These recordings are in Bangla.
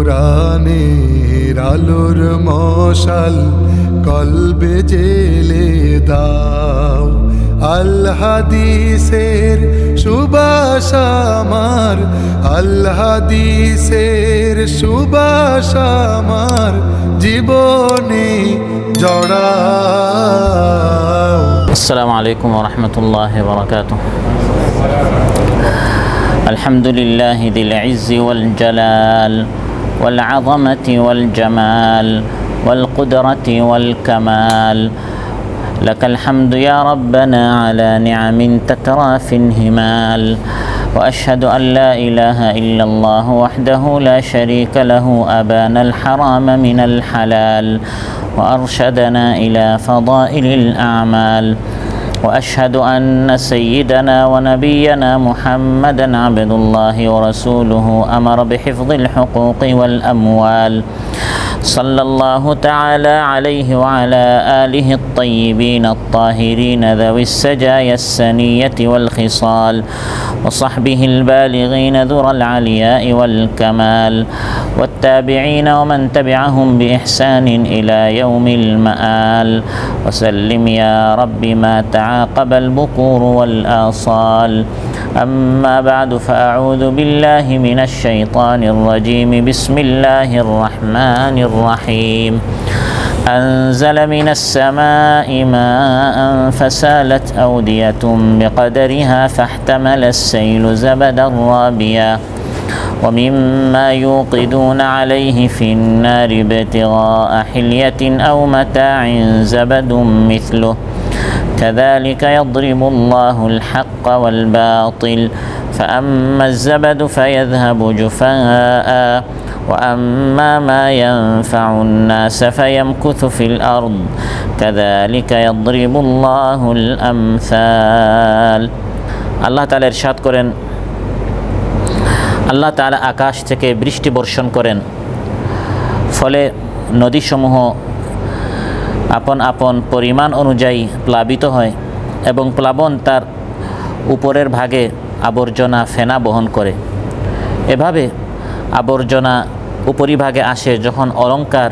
কোরআনের আলোর মশাল কলবে জেলে দাও। আল হাদিসের সুবাস আমার, আল হাদিসের সুবাস আমার জীবনে জড়াও। আসসালামু আলাইকুম ওয়া রাহমাতুল্লাহি ওয়া বারাকাতুহু। আলহামদুলিল্লাহি যিল ইজ্জি ওয়াল জালাল ওয়াল আযমাতি ওয়াল জামাল ওয়াল কুদরাতি ওয়াল কামাল। লাকাল হামদু ইয়া রাব্বানা আলা নি'ামিন তাতরা ফিল হিমাল। وأشهد أن لا إله إلا الله وحده لا شريك له أبان الحرام من الحلال وأرشدنا إلى فضائل الأعمال. وأشهد أن سيدنا ونبينا محمدًا عبد الله ورسوله أمر بحفظ الحقوق والأموال. صلى الله تعالى عليه وعلى آله الطيبين الطاهرين ذوي السجايا السنية والخصال، وصحبه البالغين ذرى العلياء والكمال، والتابعين ومن تبعهم بإحسان إلى يوم المآل. وسلم يا رب ما تعاقب البكور والآصال. أما بعد فأعوذ بالله من الشيطان الرجيم. بسم الله الرحمن الرحيم. أنزل من السماء ماء فسالت أودية بقدرها فاحتمل السيل زبدا رابيا ومما يوقدون عليه في النار ابتغاء حلية أو متاع زبد مثله كذلك يضرب الله الحق والباطل فأما الزبد فيذهب جفاء وأما ما ينفع الناس فيمكث في الأرض كذلك يضرب الله الأمثال. আল্লাহ তাআলা ইরশাদ করেন, আল্লাহ তাআলা আকাশ থেকে বৃষ্টি বর্ষণ করেন, ফলে নদীসমূহ আপন আপন পরিমাণ অনুযায়ী প্লাবিত হয় এবং প্লাবন তার উপরের ভাগে আবর্জনা ফেনা বহন করে। এভাবে আবর্জনা উপরিভাগে আসে যখন অলঙ্কার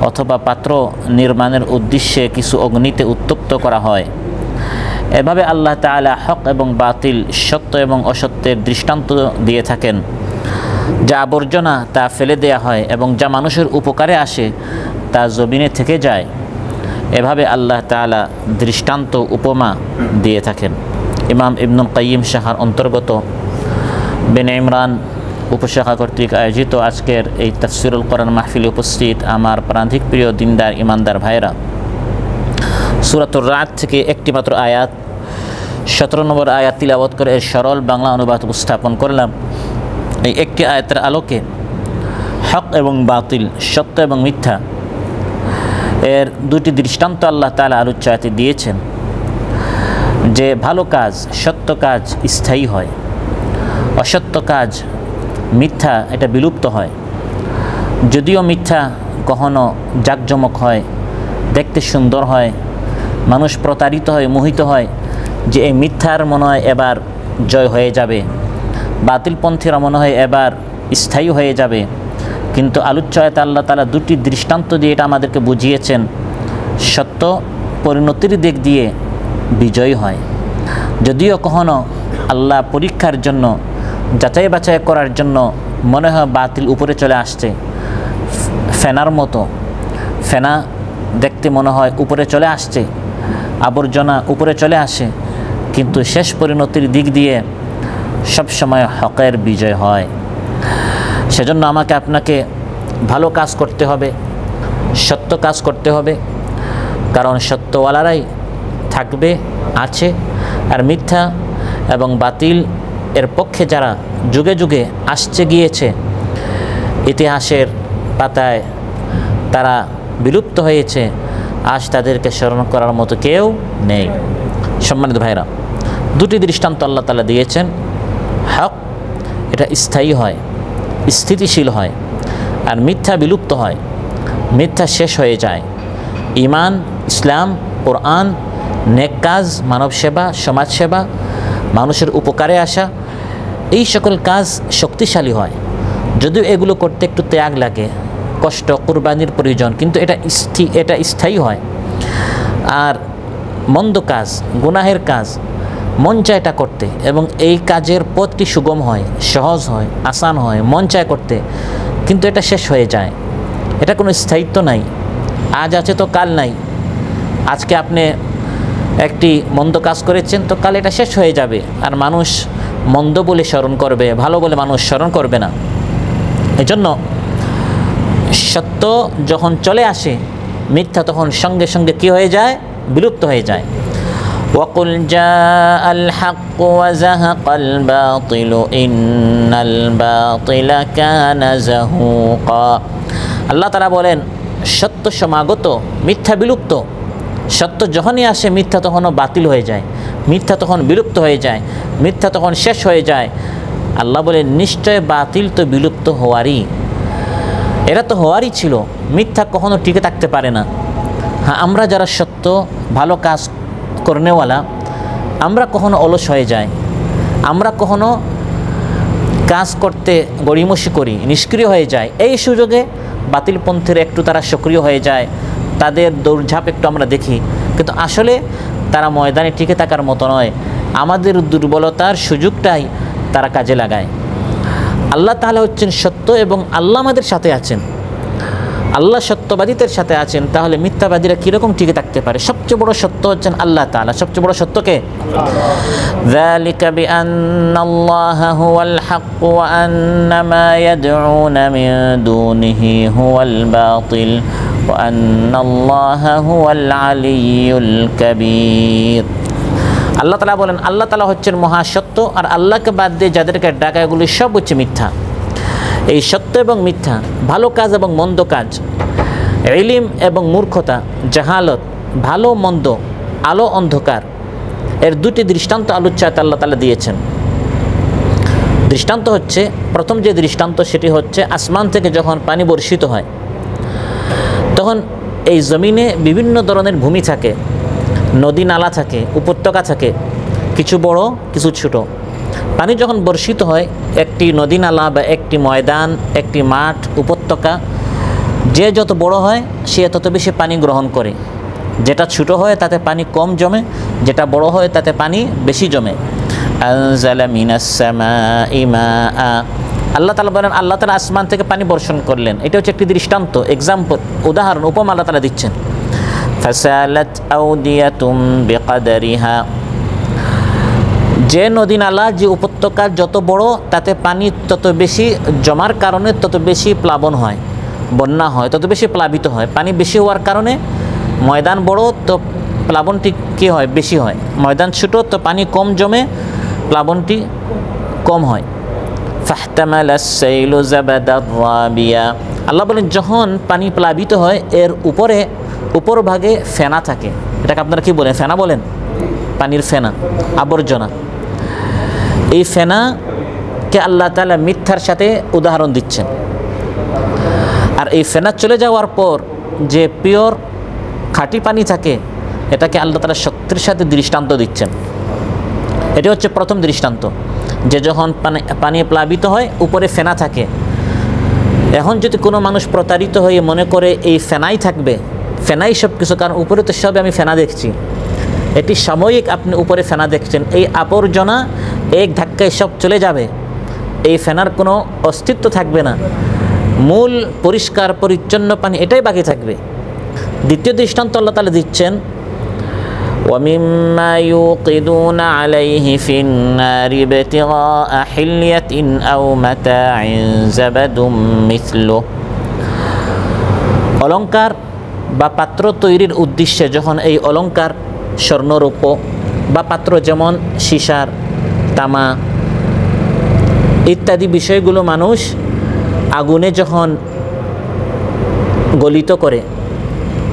অথবা পাত্র নির্মাণের উদ্দেশ্যে কিছু অগ্নিতে উত্তপ্ত করা হয়। এভাবে আল্লাহ তাআলা হক এবং বাতিল, সত্য এবং অসত্যের দৃষ্টান্ত দিয়ে থাকেন। যা আবর্জনা তা ফেলে দেয়া হয় এবং যা মানুষের উপকারে আসে তা জমিনে থেকে যায়। এভাবে আল্লাহ তাআলা দৃষ্টান্ত উপমা দিয়ে থাকেন। ইমাম ইবনুল কাইয়িম শাখার অন্তর্গত বেনে ইমরান উপশাখা কর্তৃক আয়োজিত আজকের এই তাফসিরুল কোরআন মাহফিলে উপস্থিত আমার প্রান্তিক প্রিয় দিনদার ইমানদার ভাইরা, সূরাতুর রাদ থেকে একটি মাত্র আয়াত 17 নম্বর আয়াত তিলাওয়াত করে এর সরল বাংলা অনুবাদ উপস্থাপন করলাম। এই একটি আয়াতের আলোকে হক এবং বাতিল, সত্য এবং মিথ্যা এর দুটি দৃষ্টান্ত আল্লাহ তাআলা আলোচ্যতে দিয়েছেন। যে ভালো কাজ, সত্য কাজ স্থায়ী হয়, অসত্য কাজ মিথ্যা এটা বিলুপ্ত হয়। যদিও মিথ্যা কখনো জাঁকজমক হয়, দেখতে সুন্দর হয়, মানুষ প্রতারিত হয়, মোহিত হয় যে এই মিথ্যার মনে হয় এবার জয় হয়ে যাবে, বাতিলপন্থীরা মনে হয় এবার স্থায়ী হয়ে যাবে। কিন্তু আলোচ্যতে আল্লাহ তাআলা দুটি দৃষ্টান্ত দিয়ে এটা আমাদেরকে বুঝিয়েছেন, সত্য পরিণতির দিক দিয়ে বিজয়ী হয়। যদিও কখনো আল্লাহ পরীক্ষার জন্য, যাচাই বাছাই করার জন্য মনে হয় বাতিল উপরে চলে আসছে, ফেনার মতো ফেনা দেখতে মনে হয় উপরে চলে আসছে, আবর্জনা উপরে চলে আসে, কিন্তু শেষ পরিণতির দিক দিয়ে সবসময় হকের বিজয় হয়। সেজন্য আমাকে আপনাকে ভালো কাজ করতে হবে, সত্য কাজ করতে হবে, কারণ সত্যওয়ালারাই থাকবে, আছে, আর মিথ্যা এবং বাতিল এর পক্ষে যারা যুগে যুগে আসছে গিয়েছে, ইতিহাসের পাতায় তারা বিলুপ্ত হয়েছে, আজ তাদেরকে স্মরণ করার মতো কেউ নেই। সম্মানিত ভাইরা, দুটি দৃষ্টান্ত আল্লাহ তাআলা দিয়েছেন। হক এটা স্থায়ী হয়, স্থিতিশীল হয়, আর মিথ্যা বিলুপ্ত হয়, মিথ্যা শেষ হয়ে যায়। ঈমান, ইসলাম, কোরআন, নেক কাজ, মানব সেবা, সমাজ সেবা, মানুষের উপকারে আসা, এই সকল কাজ শক্তিশালী হয়, যদিও এগুলো করতে একটু ত্যাগ লাগে, কষ্ট, কুরবানির প্রয়োজন, কিন্তু এটা স্থায়ী হয়। আর মন্দ কাজ, গুনাহের কাজ মন চায় এটা করতে, এবং এই কাজের পথটি সুগম হয়, সহজ হয়, আসান হয়, মন চায় করতে, কিন্তু এটা শেষ হয়ে যায়। এটা কোনো স্থায়িত্ব নাই, আজ আছে তো কাল নাই। আজকে আপনি একটি মন্দ কাজ করেছেন তো কাল এটা শেষ হয়ে যাবে, আর মানুষ মন্দ বলে স্মরণ করবে, ভালো বলে মানুষ স্মরণ করবে না। এজন্য সত্য যখন চলে আসে, মিথ্যা তখন সঙ্গে সঙ্গে কী হয়ে যায়? বিলুপ্ত হয়ে যায়। وَقُلْ جَاءَ الْحَقُّ وَزَهَقَ الْبَاطِلُ إِنَّ الْبَاطِلَ كَانَ زَهُوقًا। আল্লাহ তাআলা বলেন, সত্য সমাগত, মিথ্যা বিলুপ্ত। সত্য যখনই আসে মিথ্যা তখনও বাতিল হয়ে যায়, মিথ্যা তখন বিলুপ্ত হয়ে যায়, মিথ্যা তখন শেষ হয়ে যায়। আল্লাহ বলেন, নিশ্চয় বাতিল তো বিলুপ্ত হওয়ারই, এরা তো হওয়ারই ছিল, মিথ্যা কখনো টিকে থাকতে পারে না। হ্যাঁ, আমরা যারা সত্য ভালো কাজ করনেওয়ালা, আমরা কখনো অলস হয়ে যাই, আমরা কখনো কাজ করতে গড়িমসি করি, নিষ্ক্রিয় হয়ে যায়। এই সুযোগে বাতিলপন্থীরা একটু তারা সক্রিয় হয়ে যায়, তাদের দৌড়ঝাঁপ একটু আমরা দেখি, কিন্তু আসলে তারা ময়দানে টিকে থাকার মতো নয়। আমাদের দুর্বলতার সুযোগটাই তারা কাজে লাগায়। আল্লাহ তাআলা হচ্ছেন সত্য, এবং আল্লাহ আমাদের সাথে আছেন, আল্লাহ সত্যবাদীদের সাথে আছেন। তাহলে মিথ্যাবাদীরা কীরকম টিকে থাকতে পারে? সবচেয়ে বড় সত্য হচ্ছেন আল্লাহ তাআলা। সবচেয়ে বড় সত্যকে যালিকা বিআন্নাল্লাহা হুয়াল হাক্কু ওয়া আন্না মা ইয়াদউনা মিন দুনিহি হুয়াল বাতিল ওয়া আন্নাল্লাহা হুয়াল আলিয়্যুল কাবীর। আল্লাহ তাআলা বলেন, আল্লাহ তাআলা হচ্ছেন মহাসত্য, আর আল্লাহকে বাদ দিয়ে যাদেরকে ডাকা এগুলি সব হচ্ছে মিথ্যা। এই সত্য এবং মিথ্যা, ভালো কাজ এবং মন্দ কাজ, ইলম এবং মূর্খতা, জাহালত, ভালো মন্দ, আলো অন্ধকার, এর দুটি দৃষ্টান্ত আলোচ্যাত আল্লাহ তাআলা দিয়েছেন। দৃষ্টান্ত হচ্ছে, প্রথম যে দৃষ্টান্ত সেটি হচ্ছে আসমান থেকে যখন পানি বর্ষিত হয়, তখন এই জমিনে বিভিন্ন ধরনের ভূমি থাকে, নদী নালা থাকে, উপত্যকা থাকে, কিছু বড় কিছু ছোট। পানি যখন বর্ষিত হয়, একটি নদী নালা বা একটি ময়দান, একটি মাঠ, উপত্যকা, যে যত বড় হয় সে তত বেশি পানি গ্রহণ করে। যেটা ছোট হয় তাতে পানি কম জমে, যেটা বড় হয় তাতে পানি বেশি জমে। আনজালা মিনাস সামাই মাআ। আল্লাহ তাআলা বলেন, আল্লাহ তাআলা আসমান থেকে পানি বর্ষণ করলেন। এটা হচ্ছে একটি দৃষ্টান্ত, এক্সাম্পল, উদাহরণ, উপমা আল্লাহ তাআলা দিচ্ছেন। ফাসালাত আউদিয়াতুম বিকাদারিহা। যে নদী নালা, যে উপত্যকা যত বড়, তাতে পানি তত বেশি জমার কারণে তত বেশি প্লাবন হয়, বন্যা হয়, তত বেশি প্লাবিত হয়। পানি বেশি হওয়ার কারণে ময়দান বড় তো প্লাবনটি কী হয়? বেশি হয়। ময়দান ছোট তো পানি কম জমে, প্লাবনটি কম হয়। ফাহতামালাস সাইলু যাবাদার রাবিয়া। আল্লাহ বলেন, যখন পানি প্লাবিত হয় এর উপর ভাগে ফেনা থাকে। এটাকে আপনারা কি বলেন? ফেনা বলেন? পানির ফেনা, আবর্জনা। এই ফেনাকে আল্লাহ তাআলা মিথ্যার সাথে উদাহরণ দিচ্ছেন। আর এই ফেনা চলে যাওয়ার পর যে পিওর খাঁটি পানি থাকে, এটাকে আল্লাহ তাআলা সত্যের সাথে দৃষ্টান্ত দিচ্ছেন। এটি হচ্ছে প্রথম দৃষ্টান্ত, যে যখন পানি প্লাবিত হয় উপরে ফেনা থাকে। এখন যদি কোনো মানুষ প্রতারিত হয়ে মনে করে এই ফেনাই থাকবে, ফেনাই সব কিছু, কারণ উপরে তো সব আমি ফেনা দেখছি, এটি সাময়িক, আপনি উপরে ফেনা দেখছেন, এই আবর্জনা এক ধাক্কায় সব চলে যাবে, এই ফেনার কোনো অস্তিত্ব থাকবে না, মূল পরিষ্কার পরিচ্ছন্ন পানি এটাই বাকি থাকবে। দ্বিতীয় দৃষ্টান্ত আল্লাহ তাআলা দিচ্ছেন, وَمِمَّا يُوقِدُونَ عَلَيْهِ فِي النَّارِ ابْتِغَاءَ حِلْيَةٍ أَوْ مَتَاعٍ زَبَدٌ مِثْلُهُ। অলঙ্কার বা পাত্র তৈরির উদ্দেশ্যে যখন এই অলঙ্কার, স্বর্ণরূপ বা পাত্র যেমন সীসার, তামা ইত্যাদি বিষয়গুলো মানুষ আগুনে যখন গলিত করে,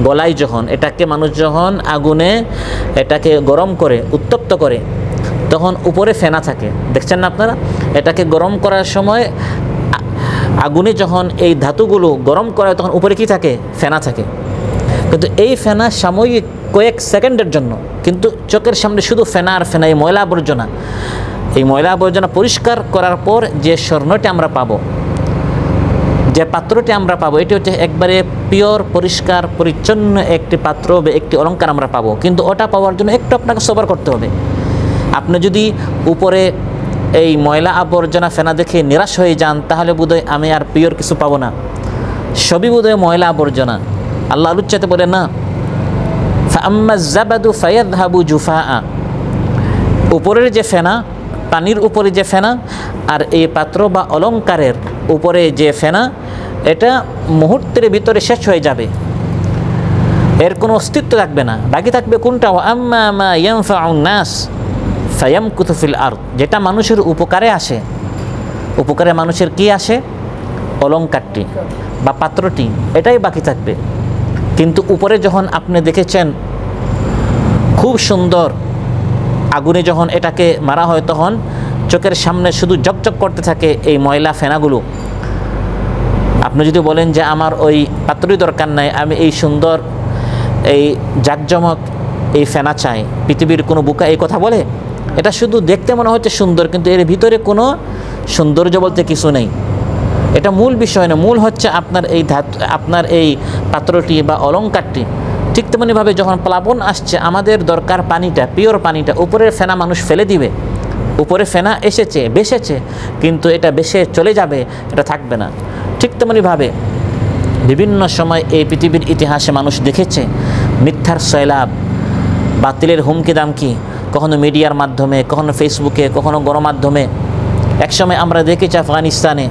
গলায় যখন এটাকে মানুষ যখন আগুনে এটাকে গরম করে, উত্তপ্ত করে, তখন উপরে ফেনা থাকে, দেখছেন না আপনারা? এটাকে গরম করার সময় আগুনে যখন এই ধাতুগুলো গরম করা হয় তখন উপরে কি থাকে? ফেনা থাকে। কিন্তু এই ফেনা সাময়িক, কয়েক সেকেন্ডের জন্য, কিন্তু চোখের সামনে শুধু ফেনা আর ফেনা, এই ময়লা আবর্জনা। এই ময়লা আবর্জনা পরিষ্কার করার পর যে স্বর্ণটি আমরা পাবো, যে পাত্রটি আমরা পাবো এটি হচ্ছে একবারে পিওর পরিষ্কার পরিচ্ছন্ন একটি পাত্র বা একটি অলঙ্কার আমরা পাবো, কিন্তু ওটা পাওয়ার জন্য একটু আপনাকে সবর করতে হবে। আপনি যদি উপরে এই ময়লা আবর্জনা ফেনা দেখে নিরাশ হয়ে যান, তাহলে বোধহয় আমি আর পিওর কিছু পাবো না, সবই বোধহয় ময়লা আবর্জনা। আল্লাহ আলুচ্চাতে বলে না, ফাআম্মা যাবাদু ফায়াযহাবু জুফাআ, উপরের যে ফেনা, পানির উপরে যে ফেনা, আর এই পাত্র বা অলঙ্কারের উপরে যে ফেনা, এটা মুহূর্তের ভিতরে শেষ হয়ে যাবে, এর কোনো অস্তিত্ব থাকবে না। বাকি থাকবে কোনটা? ওয়া আম্মা মা ইয়ানফাউন নাস ফায়ামকুতু ফিল আরদ, যেটা মানুষের উপকারে আসে। উপকারে মানুষের কি আসে? অলঙ্কারটি বা পাত্রটি, এটাই বাকি থাকবে। কিন্তু উপরে যখন আপনি দেখেছেন খুব সুন্দর, আগুনে যখন এটাকে মারা হয় তখন চোখের সামনে শুধু জকজক করতে থাকে এই ময়লা ফেনাগুলো। আপনি যদি বলেন যে আমার ওই পাত্রই দরকার নাই, আমি এই সুন্দর এই জাকজমক এই ফেনা চাই, পৃথিবীর কোনো বুকা এই কথা বলে? এটা শুধু দেখতে মনে হচ্ছে সুন্দর, কিন্তু এর ভিতরে কোনো সৌন্দর্য বলতে কিছু নেই। এটা মূল বিষয় না, মূল হচ্ছে আপনার এই পাত্রটি বা অলঙ্কারটি। ঠিক তেমনিভাবে যখন প্লাবন আসছে, আমাদের দরকার পানিটা, পিওর পানিটা। উপরের ফেনা মানুষ ফেলে দিবে, উপরে ফেনা এসেছে, বেসেছে, কিন্তু এটা বেসে চলে যাবে, এটা থাকবে না। ঠিক তেমনিভাবে বিভিন্ন সময় এই পৃথিবীর ইতিহাসে মানুষ দেখেছে মিথ্যার সয়লাব, বাতিলের হুমকি দামকি, কখনো মিডিয়ার মাধ্যমে, কখনো ফেসবুকে, কখনো গণমাধ্যমে। একসময় আমরা দেখেছি আফগানিস্তানে,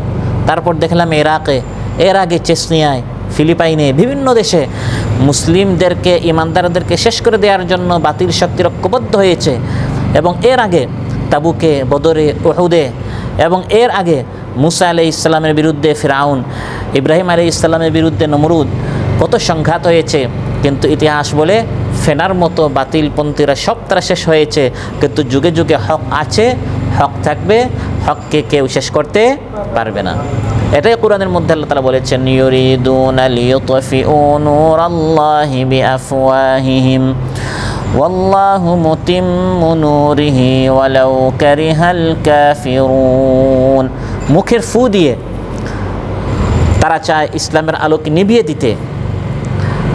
তারপর দেখলাম ইরাকে, এর আগে চেচনিয়ায়, ফিলিপাইনে, বিভিন্ন দেশে মুসলিমদেরকে, ইমানদারদেরকে শেষ করে দেওয়ার জন্য বাতিল শক্তির ঐক্যবদ্ধ হয়েছে। এবং এর আগে তাবুকে, বদরে, উহুদে, এবং এর আগে মুসা আলাইহিস সালামের বিরুদ্ধে ফিরাউন, ইব্রাহিম আলাইহিস সালামের বিরুদ্ধে নমরুদ, কত সংঘাত হয়েছে। কিন্তু ইতিহাস বলে ফেনার মতো বাতিলপন্থীরা সব তারা শেষ হয়েছে। কিন্তু যুগে যুগে হক আছে, হক থাকবে, হককে কেউ শেষ করতে পারবে না। এটাই কোরআনের মধ্যে আল্লাহ তাআলা বলেছেন, ইউরিদুনা লিইউতফিউ নূরাল্লাহি বিআফওয়াহিহিম ওয়াল্লাহু মুতিম্মু নূরিহি ওয়ালাউ কারিহাল কাফিরুন। মুখের ফু দিয়ে তারা চায় ইসলামের আলোকে নিভিয়ে দিতে।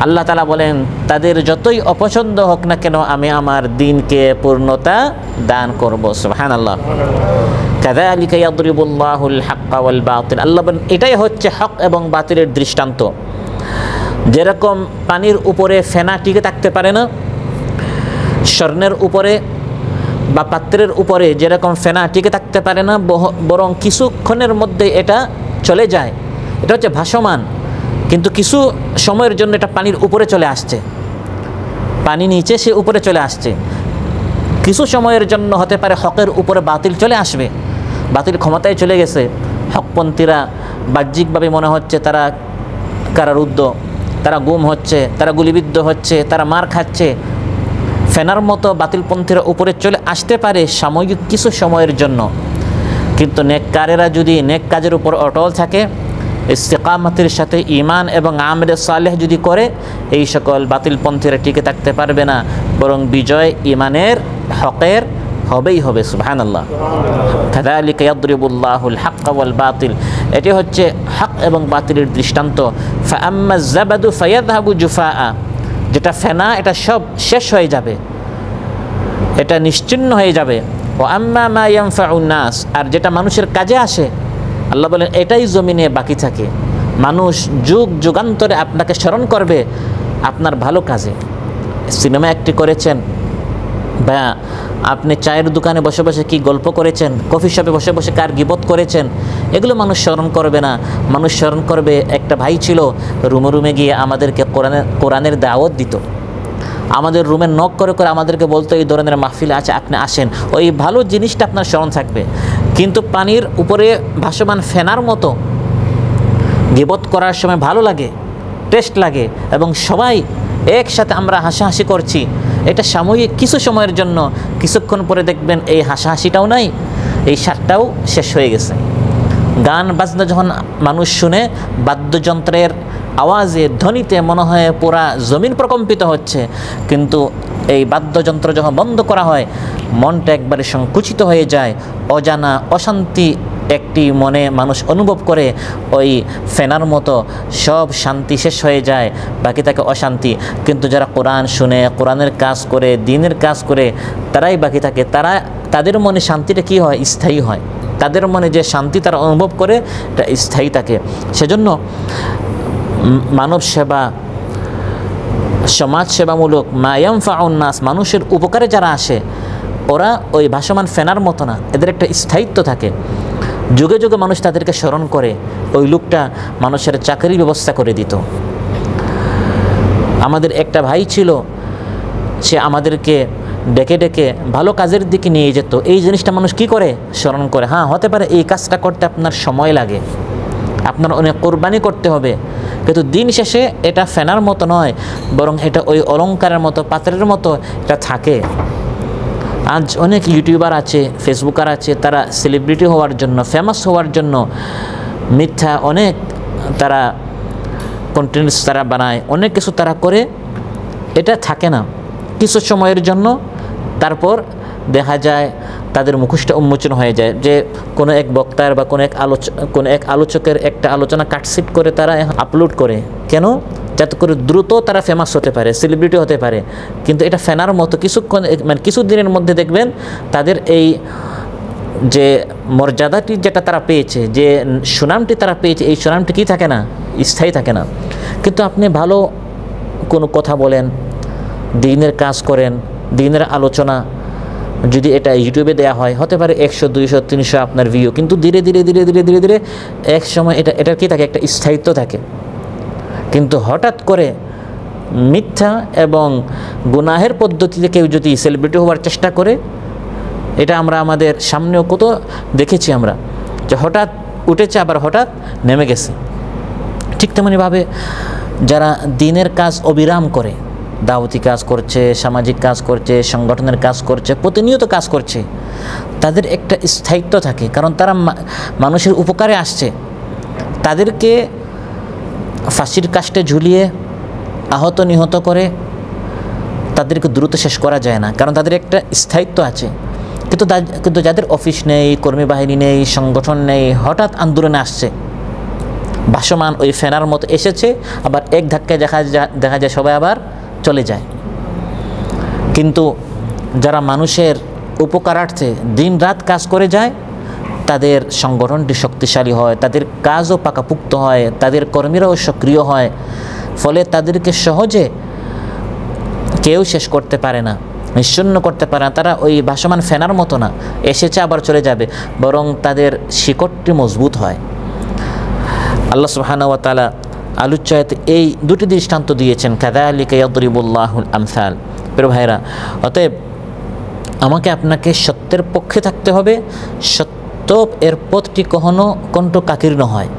আল্লাহ তাআলা বলেন, তাদের যতই অপছন্দ হোক না কেন, আমি আমার দ্বীনকে পূর্ণতা দান করব। সুবহানাল্লাহ। কাযালিকা ইয়াদরিবুল্লাহুল হাক্কা ওয়াল বাতিল। আল্লাহ বলেন, এটাই হচ্ছে হক এবং বাতিলের দৃষ্টান্ত। যেরকম পানির উপরে ফেনা টিকে থাকতে পারে না, স্বর্ণের উপরে বা পাত্রের উপরে যেরকম ফেনা টিকে থাকতে পারে না, বরং কিছুক্ষণের মধ্যে এটা চলে যায়। এটা হচ্ছে ভাসমান, কিন্তু কিছু সময়ের জন্য এটা পানির উপরে চলে আসছে, পানি নিচে, সে উপরে চলে আসছে। কিছু সময়ের জন্য হতে পারে হকের উপরে বাতিল চলে আসবে, বাতিল ক্ষমতায় চলে গেছে। হকপন্থীরা বাহ্যিকভাবে মনে হচ্ছে তারা কারারুদ্ধ, তারা গুম হচ্ছে, তারা গুলিবিদ্ধ হচ্ছে, তারা মার খাচ্ছে। ফেনার মতো বাতিলপন্থীরা উপরে চলে আসতে পারে সাময়িক কিছু সময়ের জন্য, কিন্তু নেককারেরা যদি নেক কাজের উপর অটল থাকে, ইস্তিকামতের সাথে ঈমান এবং আমলে সালেহ যদি করে, এই সকল বাতিলপন্থীরা টিকে থাকতে পারবে না, বরং বিজয় ঈমানের, হকের হবেই হবে। সুবহানাল্লাহ। কাযালিকা ইয়াদরিবুল্লাহুল হাক্কা ওয়াল বাতিল। এটি হচ্ছে হক এবং বাতিলের দৃষ্টান্ত। ফাআম্মা যাবাদু ফায়াযহাবু জুফাআ, যেটা ফেনা এটা সব শেষ হয়ে যাবে, এটা নিশ্চিহ্ন হয়ে যাবে। ও আম্মা মা ইয়ানফাউন নাস, আর যেটা মানুষের কাজে আসে, আল্লাহ বলেন এটাই জমিনে বাকি থাকে। মানুষ যুগ যুগান্তরে আপনাকে স্মরণ করবে আপনার ভালো কাজে। সিনেমা একটি করেছেন বা আপনি চায়ের দোকানে বসে বসে কি গল্প করেছেন, কফি শপে বসে বসে কার গীবত করেছেন, এগুলো মানুষ স্মরণ করবে না। মানুষ স্মরণ করবে একটা ভাই ছিল, রুমে রুমে গিয়ে আমাদেরকে কোরআনের দাওয়াত দিত, আমাদের রুমে নক করে করে আমাদেরকে বলতো এই ধরনের মাহফিল আছে, আপনি আসেন। ওই ভালো জিনিসটা আপনার স্মরণ থাকবে। কিন্তু পানির উপরে ভাসমান ফেনার মতো গীবত করার সময় ভালো লাগে, টেস্ট লাগে, এবং সবাই একসাথে আমরা হাসাহাসি করছি, এটা সাময়িক কিছু সময়ের জন্য। কিছুক্ষণ পরে দেখবেন এই হাসাহাসিটাও নাই, এই স্বাদটাও শেষ হয়ে গেছে। গান বাজনা যখন মানুষ শুনে, বাদ্যযন্ত্রের আওয়াজে, ধ্বনিতে মনে হয় পুরা জমিন প্রকম্পিত হচ্ছে, কিন্তু এই বাদ্যযন্ত্র যখন বন্ধ করা হয়, মনটা একবারে সংকুচিত হয়ে যায়, অজানা অশান্তি একটি মনে মানুষ অনুভব করে ওই ফেনার মতো সব শান্তি শেষ হয়ে যায়, বাকি থাকে অশান্তি। কিন্তু যারা কোরআন শুনে, কোরআনের কাজ করে, দ্বীনের কাজ করে, তারাই বাকি থাকে। তাদের মনে শান্তিটা কি হয়? স্থায়ী হয়। তাদের মনে যে শান্তি তারা অনুভব করে এটা স্থায়ী থাকে। সেজন্য মানব সেবা, সমাজ সেবামূলক মা ইয়ানফাউন নাস, মানুষের উপকারে যারা আসে, ওরা ওই ভাসমান ফেনার মতো না, এদের একটা স্থায়িত্ব থাকে। যুগে যুগে মানুষ তাদেরকে স্মরণ করে। ওই লোকটা মানুষের চাকরির ব্যবস্থা করে দিত। আমাদের একটা ভাই ছিল, সে আমাদেরকে ডেকে ডেকে ভালো কাজের দিকে নিয়ে যেত। এই জিনিসটা মানুষ কি করে? স্মরণ করে। হ্যাঁ, হতে পারে এই কাজটা করতে আপনার সময় লাগে, আপনার অনেক কোরবানি করতে হবে, কিন্তু দিন শেষে এটা ফেনার মতো নয়, বরং এটা ওই অলংকারের মতো, পাত্রের মতো এটা থাকে। আজ অনেক ইউটিউবার আছে, ফেসবুকার আছে, তারা সেলিব্রিটি হওয়ার জন্য, ফেমাস হওয়ার জন্য মিথ্যা অনেক তারা কন্টেন্টস তারা বানায়, অনেক কিছু তারা করে। এটা থাকে না, কিছু সময়ের জন্য, তারপর দেখা যায় তাদের মুখোশটা উন্মোচন হয়ে যায়। যে কোনো এক বক্তার বা কোনো এক আলোচকের একটা আলোচনা কাটসিট করে তারা আপলোড করে, কেন? যাতে করে দ্রুত তারা ফেমাস হতে পারে, সেলিব্রিটি হতে পারে। কিন্তু এটা ফেনার মতো, কিছু দিনের মধ্যে দেখবেন তাদের এই যে মর্যাদাটি যেটা তারা পেয়েছে, যে সুনামটি তারা পেয়েছে, এই সুনামটি কি থাকে না? স্থায়ী থাকে না। কিন্তু আপনি ভালো কোনো কথা বলেন, দ্বীনের কাজ করেন, দ্বীনের আলোচনা যদি এটা ইউটিউবে দেওয়া হয়, হতে পারে 100, 200, 300 আপনার ভিউ, কিন্তু ধীরে ধীরে ধীরে ধীরে ধীরে ধীরে এক সময় এটার কি থাকে? একটা স্থায়িত্ব থাকে। কিন্তু হঠাৎ করে মিথ্যা এবং গুনাহের পদ্ধতিতে কেউ যদি সেলিব্রিটি হওয়ার চেষ্টা করে, এটা আমরা আমাদের সামনেও কত দেখেছি আমরা, যে হঠাৎ উঠেছে আবার হঠাৎ নেমে গেছে। ঠিক তেমনিভাবে যারা দ্বীনের কাজ অবিরাম করে, দাওয়াতি কাজ করছে, সামাজিক কাজ করছে, সংগঠনের কাজ করছে, প্রতিনিয়ত কাজ করছে, তাদের একটা স্থায়িত্ব থাকে, কারণ তারা মানুষের উপকারে আসছে। তাদেরকে ফাঁসির কাষ্টে ঝুলিয়ে আহত নিহত করে তাদেরকে দ্রুত শেষ করা যায় না, কারণ তাদের একটা স্থায়িত্ব আছে। কিন্তু যাদের অফিস নেই, কর্মী বাহিনী নেই, সংগঠন নেই, হঠাৎ আন্দোলনে আসছে, ভাসমান ওই ফেনার মতো এসেছে, আবার এক ধাক্কায় দেখা যায় সবাই আবার চলে যায়। কিন্তু যারা মানুষের উপকারার্থে দিন রাত কাজ করে যায়, তাদের সংগঠনটি শক্তিশালী হয়, তাদের কাজও পাকাপুক্ত হয়, তাদের কর্মীরাও সক্রিয় হয়। ফলে তাদেরকে সহজে কেউ শেষ করতে পারে না, নিশ্চিহ্ন করতে পারে না। তারা ওই ভাসমান ফেনার মতো না, এসেছে আবার চলে যাবে, বরং তাদের শিকড়টি মজবুত হয়। আল্লাহ সুবহানাহু ওয়া তাআলা আলোচ্যায়তে এই দুটি দৃষ্টান্ত দিয়েছেন, কাযালিকা ইয়াদরিবুল্লাহুল আমসাল। প্রিয় ভাইরা, অতএব আমাকে আপনাকে সত্যের পক্ষে থাকতে হবে। সত্য এর পথটি কখনো কণ্ঠকাকীর্ণ হয়,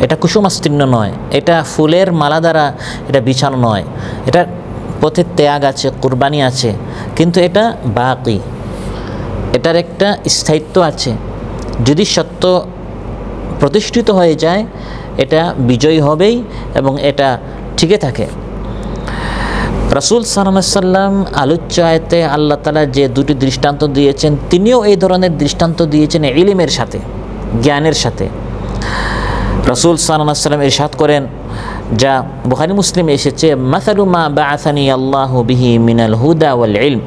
এটা কুসুমাস্তীর্ণ নয়, এটা ফুলের মালা দ্বারা এটা বিছানো নয়, এটা পথে ত্যাগ আছে, কুরবানি আছে, কিন্তু এটা বাকি, এটার একটা স্থায়িত্ব আছে। যদি সত্য প্রতিষ্ঠিত হয়ে যায়, এটা বিজয়ী হবেই এবং এটা টিকে থাকে। রাসূল সাল্লাল্লাহু আলাইহি ওয়াসাল্লাম আলোচ্য আয়াতে আল্লাহ তাআলা যে দুটি দৃষ্টান্ত দিয়েছেন, তিনিও এই ধরনের দৃষ্টান্ত দিয়েছেন ইলমের সাথে, জ্ঞানের সাথে। রাসূল সাল্লাল্লাহু আলাইহি ওয়াসাল্লাম ইরশাদ করেন, যা বুখারী মুসলিমে এসেছে, মাসালু মা বাআসানি আল্লাহু বিহি মিনাল হুদা ওয়াল ইলম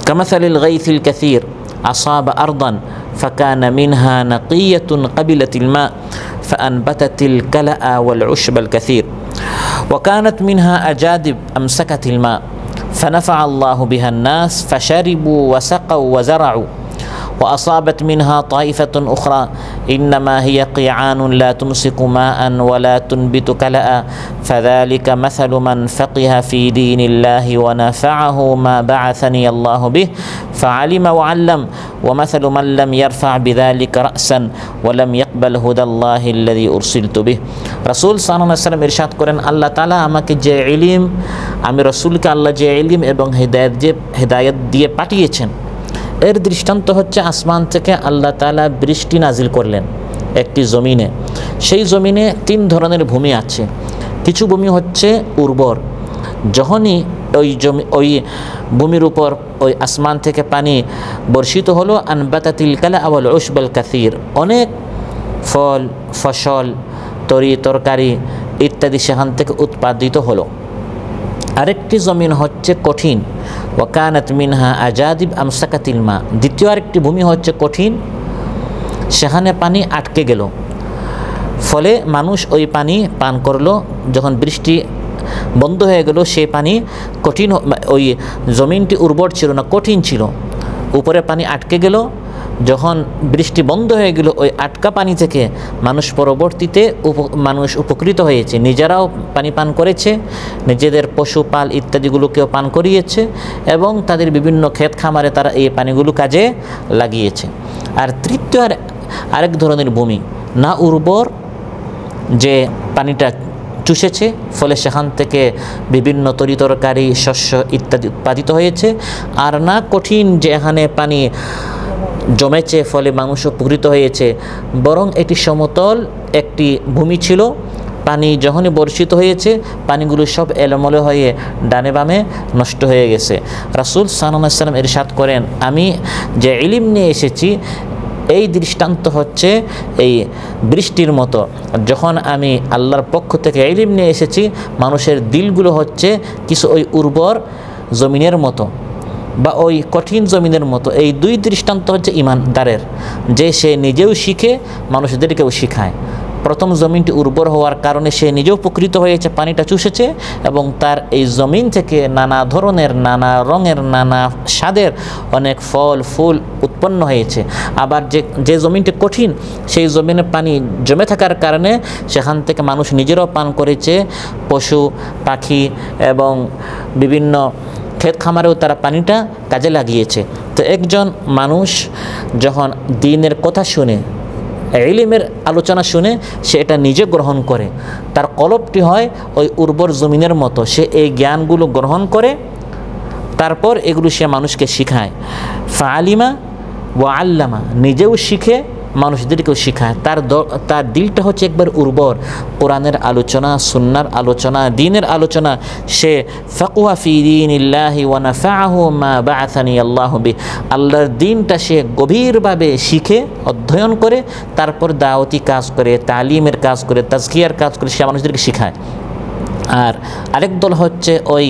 কামাসালিল গাইসিল কাসীর আসাবা আরদান ফাকানা মিনহা নাকিয়াতুন কাবিলাতিল মা فأنبتت الكلأ والعشب الكثير وكانت منها أجادب أمسكت الماء فنفع الله بها الناس فشربوا وسقوا وزرعوا وأصابت منها طائفة أخرى إنما هي قيعان لا تمسك ماء ولا تنبت كلأ فذلك مثل من فقه في دين الله ونفعه ما بعثني الله به فعلم وعلم ومثل من لم يرفع بذلك رأسا ولم يقبل هدى الله الذي أرسلت به رسول صلى الله عليه وسلم إرشاد করেন, আল্লাহ তাআলা আমাকে যে ইলম, আমি রাসূলকে আল্লাহ যে ইলম এবং হেদায়েত দিয়ে পাঠিয়েছেন, এর দৃষ্টান্ত হচ্ছে আসমান থেকে আল্লাহ তাআলা বৃষ্টি নাজিল করলেন একটি জমিনে। সেই জমিনে তিন ধরনের ভূমি আছে। কিছু ভূমি হচ্ছে উর্বর, যখনই ওই ভূমির উপর ওই আসমান থেকে পানি বর্ষিত হলো, আনবাতাতিল কালা আওয়াল উশবাল কাসির, অনেক ফল ফসল তরকারি ইত্যাদি সেখান থেকে উৎপাদিত হলো। আরেকটি জমিন হচ্ছে কঠিন, ওয়াকানাত মিনহা আজাদিব আমসাকাতিল মা, দ্বিতীয় আরেকটি ভূমি হচ্ছে কঠিন, সেখানে পানি আটকে গেল, ফলে মানুষ ওই পানি পান করলো। যখন বৃষ্টি বন্ধ হয়ে গেল, সেই পানি কঠিন, ওই জমিনটি উর্বর ছিল না, কঠিন ছিল, উপরে পানি আটকে গেল। যখন বৃষ্টি বন্ধ হয়ে গেল, ওই আটকা পানি থেকে মানুষ পরবর্তীতে উপকৃত হয়েছে, নিজেরাও পানি পান করেছে, নিজেদের পশু পাল ইত্যাদিগুলোকেও পান করিয়েছে, এবং তাদের বিভিন্ন ক্ষেত খামারে তারা এই পানিগুলো কাজে লাগিয়েছে। আর তৃতীয় আরেক ধরনের ভূমি, না উর্বর, যে পানিটা চুষেছে, ফলে সেখান থেকে বিভিন্ন তরিতরকারি শস্য ইত্যাদি উৎপাদিত হয়েছে, আর না কঠিন, যে এখানে পানি জমেছে ফলে মানুষ উপকৃত হয়েছে, বরং এটি সমতল একটি ভূমি ছিল। পানি যখনই বর্ষিত হয়েছে, পানিগুলো সব এলোমেলো হয়ে ডানে বামে নষ্ট হয়ে গেছে। রাসূল সাল্লাল্লাহু আলাইহি ওয়াসাল্লাম ইরশাদ করেন, আমি যে ইলম নিয়ে এসেছি এই দৃষ্টান্ত হচ্ছে এই বৃষ্টির মতো। যখন আমি আল্লাহর পক্ষ থেকে ইলম নিয়ে এসেছি, মানুষের দিলগুলো হচ্ছে কিছু ওই উর্বর জমিনের মতো বা ওই কঠিন জমিনের মতো। এই দুই দৃষ্টান্ত হচ্ছে ইমানদারের, যে সে নিজেও শিখে মানুষদেরকেও শিখায়। প্রথম জমিনটি উর্বর হওয়ার কারণে সে নিজেও উপকৃত হয়েছে, পানিটা চুষেছে, এবং তার এই জমিন থেকে নানা ধরনের, নানা রঙের, নানা স্বাদের অনেক ফল ফুল উৎপন্ন হয়েছে। আবার যে জমিনটি কঠিন, সেই জমিনে পানি জমে থাকার কারণে সেখান থেকে মানুষ নিজেরাও পান করেছে, পশু পাখি এবং বিভিন্ন ক্ষেত খামারেও তারা পানিটা কাজে লাগিয়েছে। তো একজন মানুষ যখন দ্বীনের কথা শুনে, ইলমের আলোচনা শুনে, সে এটা নিজে গ্রহণ করে, তার কলবটি হয় ওই উর্বর জমিনের মতো, সে এই জ্ঞানগুলো গ্রহণ করে, তারপর এগুলো সে মানুষকে শিখায়। ফাআলিমা ওয়া আল্লামা, নিজেও শিখে মানুষদেরকেও শিখায়। তার দিলটা হচ্ছে একবার উর্বর, কোরআনের আলোচনা, সুন্নার আলোচনা, দ্বীনের আলোচনা, সে ফাকওয়া ফি দীনিল্লাহি ওয়া নাফাআহু মা বাআসানি আল্লাহু বি, আল্লাহর দ্বীনটা সে গভীরভাবে শিখে অধ্যয়ন করে, তারপর দাওয়াতি কাজ করে, তালিমের কাজ করে, তাজকিয়ার কাজ করে, সে মানুষদেরকে শিখায়। আর আরেক দল হচ্ছে ওই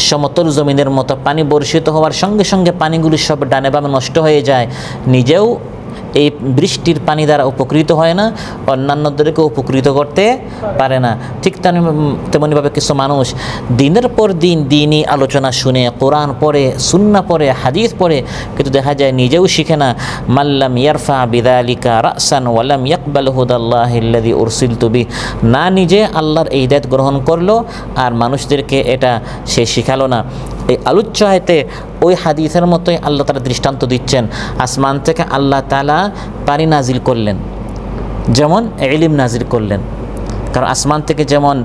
সমতল জমিনের মতো, পানি বর্ষিত হওয়ার সঙ্গে সঙ্গে পানিগুলি সব ডানে বামে নষ্ট হয়ে যায়, নিজেও এই বৃষ্টির পানি দ্বারা উপকৃত হয় না, অন্যান্যদেরকে উপকৃত করতে পারে না। ঠিক তেমনিভাবে কিছু মানুষ দিনের পর দিন দ্বীনি আলোচনা শুনে, কোরআন পড়ে, সুন্নাহ পড়ে, হাদিস পড়ে, কিন্তু দেখা যায় নিজেও শিখে না। মাল্লাম ইয়ারফা বিযালিকা রাসান ওয়ালাম ইয়াকবাল হুদাল্লাহিল্লাযী উরসিলতু বিহি, না নিজে আল্লাহর এই হিদায়াত গ্রহণ করলো, আর মানুষদেরকে এটা সে শিখালো না। এই আলোচ্য আয়াতে ওই হাদিসের মতোই আল্লাহ তাআলা দৃষ্টান্ত দিচ্ছেন। আসমান থেকে আল্লাহ তাআলা পানি নাজিল করলেন, যেমন ইলম নাজিল করলেন। কারণ আসমান থেকে যেমন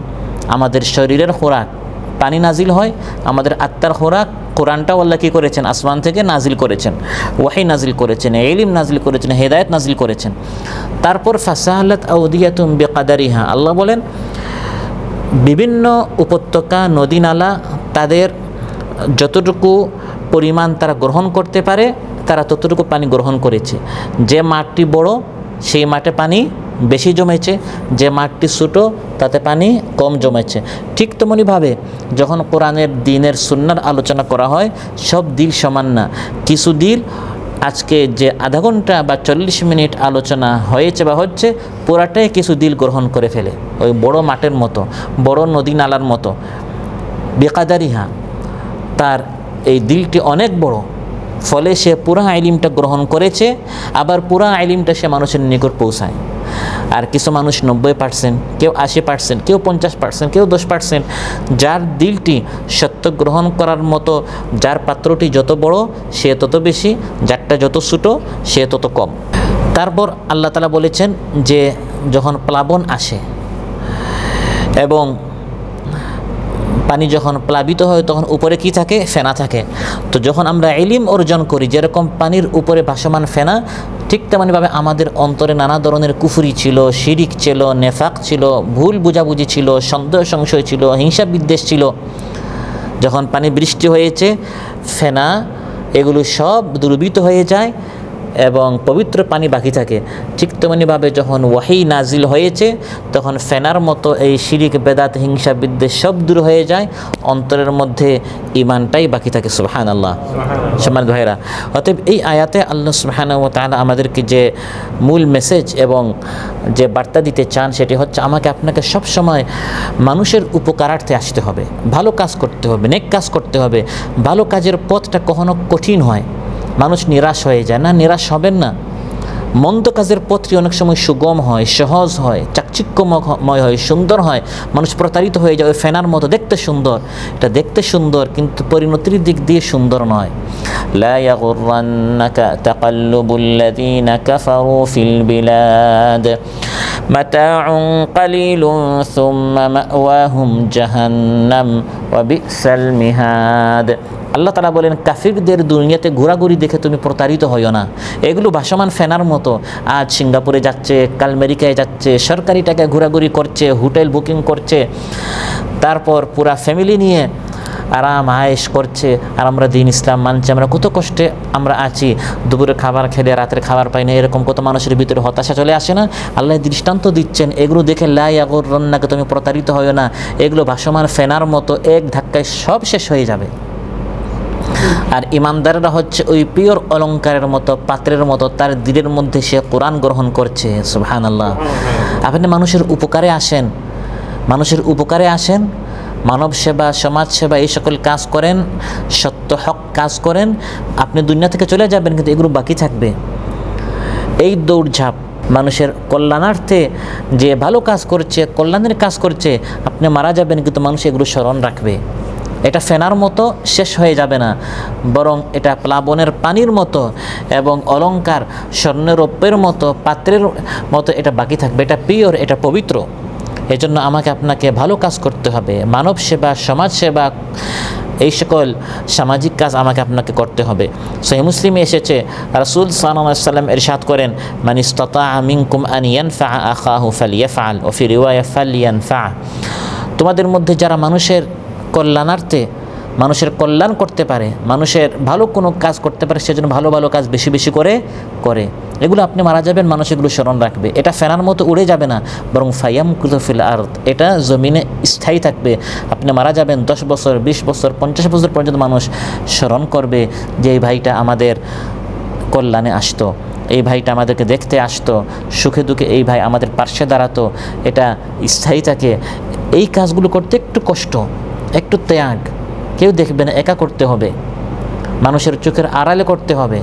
আমাদের শরীরের খোরাক পানি নাজিল হয়, আমাদের আত্মার খোরাক কোরআনটাও আল্লাহ কী করেছেন, আসমান থেকে নাজিল করেছেন, ওয়াহি নাজিল করেছেন, ইলম নাজিল করেছেন, হেদায়েত নাজিল করেছেন। তারপর ফাসাহালাত আউদিয়াতুম বিকাদারিহা, আল্লাহ বলেন বিভিন্ন উপত্যকা, নদী নালা, তাদের যতটুকু পরিমাণ তারা গ্রহণ করতে পারে, তারা ততটুকু পানি গ্রহণ করেছে। যে মাঠটি বড়, সেই মাঠে পানি বেশি জমেছে, যে মাঠটি ছোটো, তাতে পানি কম জমেছে। ঠিক তেমনিভাবে যখন কোরআনের দ্বীনের সুন্নাহর আলোচনা করা হয়, সব দিল সমান না। কিছু দিল আজকে যে আধা ঘন্টা বা 40 মিনিট আলোচনা হয়েছে বা হচ্ছে, পুরাটাই কিছু দিল গ্রহণ করে ফেলে, ওই বড় মাঠের মতো, বড় নদী নালার মতো। বেকাদারিহা, তার এই দিলটি অনেক বড়, ফলে সে পুরা ইলমটা গ্রহণ করেছে, আবার পুরা ইলমটা সে মানুষের নিকট পৌঁছায়। আর কিছু মানুষ 90%, কেউ 80%, কেউ 50%, কেউ 10%, যার দিলটি সত্য গ্রহণ করার মতো, যার পাত্রটি যত বড় সে তত বেশি, যারটা যত ছোটো সে তত কম। তারপর আল্লাহ তাআলা বলেছেন যে যখন প্লাবন আসে এবং পানি যখন প্লাবিত হয়, তখন উপরে কি থাকে, ফেনা থাকে। তো যখন আমরা ইলম অর্জন করি, যেরকম পানির উপরে ভাসমান ফেনা, ঠিক তেমনিভাবে আমাদের অন্তরে নানা ধরনের কুফরি ছিল, শিরিক ছিল, নেফাক ছিল, ভুল বুঝাবুঝি ছিল, সন্দেহ সংশয় ছিল, হিংসা বিদ্বেষ ছিল। যখন পানি বৃষ্টি হয়েছে, ফেনা এগুলো সব দুর্বৃত হয়ে যায় এবং পবিত্র পানি বাকি থাকে। ঠিক তেমনিভাবে যখন ওয়াহি নাজিল হয়েছে, তখন ফেনার মতো এই শিরিক, বেদাত, হিংসা, বিদ্বেষ সব দূর হয়ে যায়, অন্তরের মধ্যে ঈমানটাই বাকি থাকে। সুবহানাল্লাহ। সম্মানিত ভাইরা, অতএব এই আয়াতে আল্লাহ সুবহানাহু ওয়া তাআলা আমাদেরকে যে মূল মেসেজ এবং যে বার্তা দিতে চান, সেটি হচ্ছে আমাকে আপনাকে সবসময় মানুষের উপকারার্থে আসতে হবে, ভালো কাজ করতে হবে, নেক কাজ করতে হবে। ভালো কাজের পথটা কখনো কঠিন হয়, মানুষ নিরাশ হয়ে যায় না, নিরাশ হবেন না। মন্দ কাজের পথটি অনেক সময় সুগম হয়, সহজ হয়, চাকচিক্যময় হয়, সুন্দর হয়। মানুষ প্রতারিত হয়ে যায়। ওই ফেনার মতো দেখতে সুন্দর, এটা দেখতে সুন্দর কিন্তু পরিণতির দিক দিয়ে সুন্দর নয়। লা ইয়াগুররান্নাকা তাকাল্লুবুল্লাযীনা কাফারু ফিল বিলাদ মাতাউন কালিলুন সুম্মা মাওয়াহুম জাহান্নাম ওয়া বিসাল মিহাদ। আল্লাহ তাআলা বলেন, কাফিরদের দুনিয়াতে ঘোরাঘুরি দেখে তুমি প্রতারিত হইও না। এগুলো ভাসমান ফেনার মতো। আজ সিঙ্গাপুরে যাচ্ছে, কাল আমেরিকায় যাচ্ছে, সরকারি টাকায় ঘোরাঘুরি করছে, হোটেল বুকিং করছে, তারপর পুরা ফ্যামিলি নিয়ে আরাম আয়েশ করছে। আর আমরা দিন ইসলাম মানছি, আমরা কত কষ্টে আমরা আছি, দুপুরে খাবার খেলে রাতের খাবার পাই না, এরকম কত মানুষের ভিতরে হতাশা চলে আসে না? আল্লাহ দৃষ্টান্ত দিচ্ছেন, এগুলো দেখে লা ইয়াগুররান্নাকা, তুমি প্রতারিত হইও না। এগুলো ভাসমান ফেনার মতো, এক ধাক্কায় সব শেষ হয়ে যাবে। আর ইমানদাররা হচ্ছে ওই পিওর অলঙ্কারের মতো, পাত্রের মতো, তার দিলের মধ্যে সে কোরআন গ্রহণ করছে। সুবহানাল্লাহ। আপনি মানুষের উপকারে আসেন, মানুষের উপকারে আসেন, মানব সেবা, সমাজ সেবা, এই সকল কাজ করেন, সত্য হক কাজ করেন, আপনি দুনিয়া থেকে চলে যাবেন কিন্তু এগুলো বাকি থাকবে। এই দৌড়ঝাঁপ মানুষের কল্যাণার্থে যে ভালো কাজ করছে, কল্যাণের কাজ করছে, আপনি মারা যাবেন কিন্তু মানুষ এগুলো স্মরণ রাখবে। এটা ফেনার মতো শেষ হয়ে যাবে না, বরং এটা প্লাবনের পানির মতো এবং অলঙ্কার স্বর্ণের রৌপ্যের মতো, পাত্রের মতো এটা বাকি থাকবে। এটা পিওর, এটা পবিত্র। এই জন্য আমাকে আপনাকে ভালো কাজ করতে হবে, মানব সেবা, সমাজ সেবা, এই সকল সামাজিক কাজ আমাকে আপনাকে করতে হবে। সহিহ মুসলিমে এসেছে, রাসূল সাল্লাল্লাহু আলাইহি ওয়াসাল্লাম ইরশাদ করেন, মান ইসতাতাআ মিনকুম আন ইয়ানফা আখাহু ফালইয়াফআল ওয়া ফি রিওয়ায়া ফালইয়ানফা। তোমাদের মধ্যে যারা মানুষের কল্যাণার্থে, মানুষের কল্যাণ করতে পারে, মানুষের ভালো কোনো কাজ করতে পারে, সেজন্য ভালো ভালো কাজ বেশি বেশি করে এগুলো আপনি মারা যাবেন, মানুষ এগুলো স্মরণ রাখবে। এটা ফেনার মতো উড়ে যাবে না, বরং ফায়ামকুতু ফিল আরদ, এটা জমিনে স্থায়ী থাকবে। আপনি মারা যাবেন, 10 বছর, 20 বছর, 50 বছর পর্যন্ত মানুষ স্মরণ করবে যে এই ভাইটা আমাদের কল্যাণে আসতো, এই ভাইটা আমাদেরকে দেখতে আসতো, সুখে দুঃখে এই ভাই আমাদের পার্শ্বে দাঁড়াতো। এটা স্থায়ী থাকে। এই কাজগুলো করতে একটু কষ্ট, একটু ত্যাগ, কেউ দেখবে না, একা করতে হবে, মানুষের চোখের আড়ালে করতে হবে।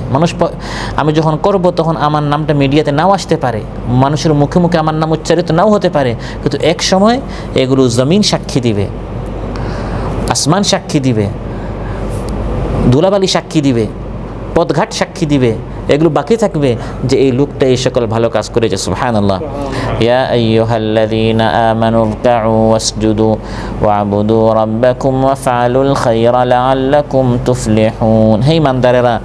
আমি যখন করব তখন আমার নামটা মিডিয়াতে নাও আসতে পারে, মানুষের মুখে মুখে আমার নাম উচ্চারিত নাও হতে পারে, কিন্তু এক সময় এগুলো জমিন সাক্ষী দিবে, আসমান সাক্ষী দিবে, ধুলাবালি সাক্ষী দিবে, পথঘাট সাক্ষী দিবে। এগুলো বাকি থাকবে যে এই লোকটা এই সকল ভালো কাজ করেছে। সুবহানাল্লাহ। ইয়া আইয়ুহাল্লাযীনা আমানু রকাউ ওয়াসজুদু ওয়া'বুদু রাব্বাকুম ওয়াফআলুল খায়রা লাআল্লাকুম তুফলিহুন। হে ইমানদারেরা,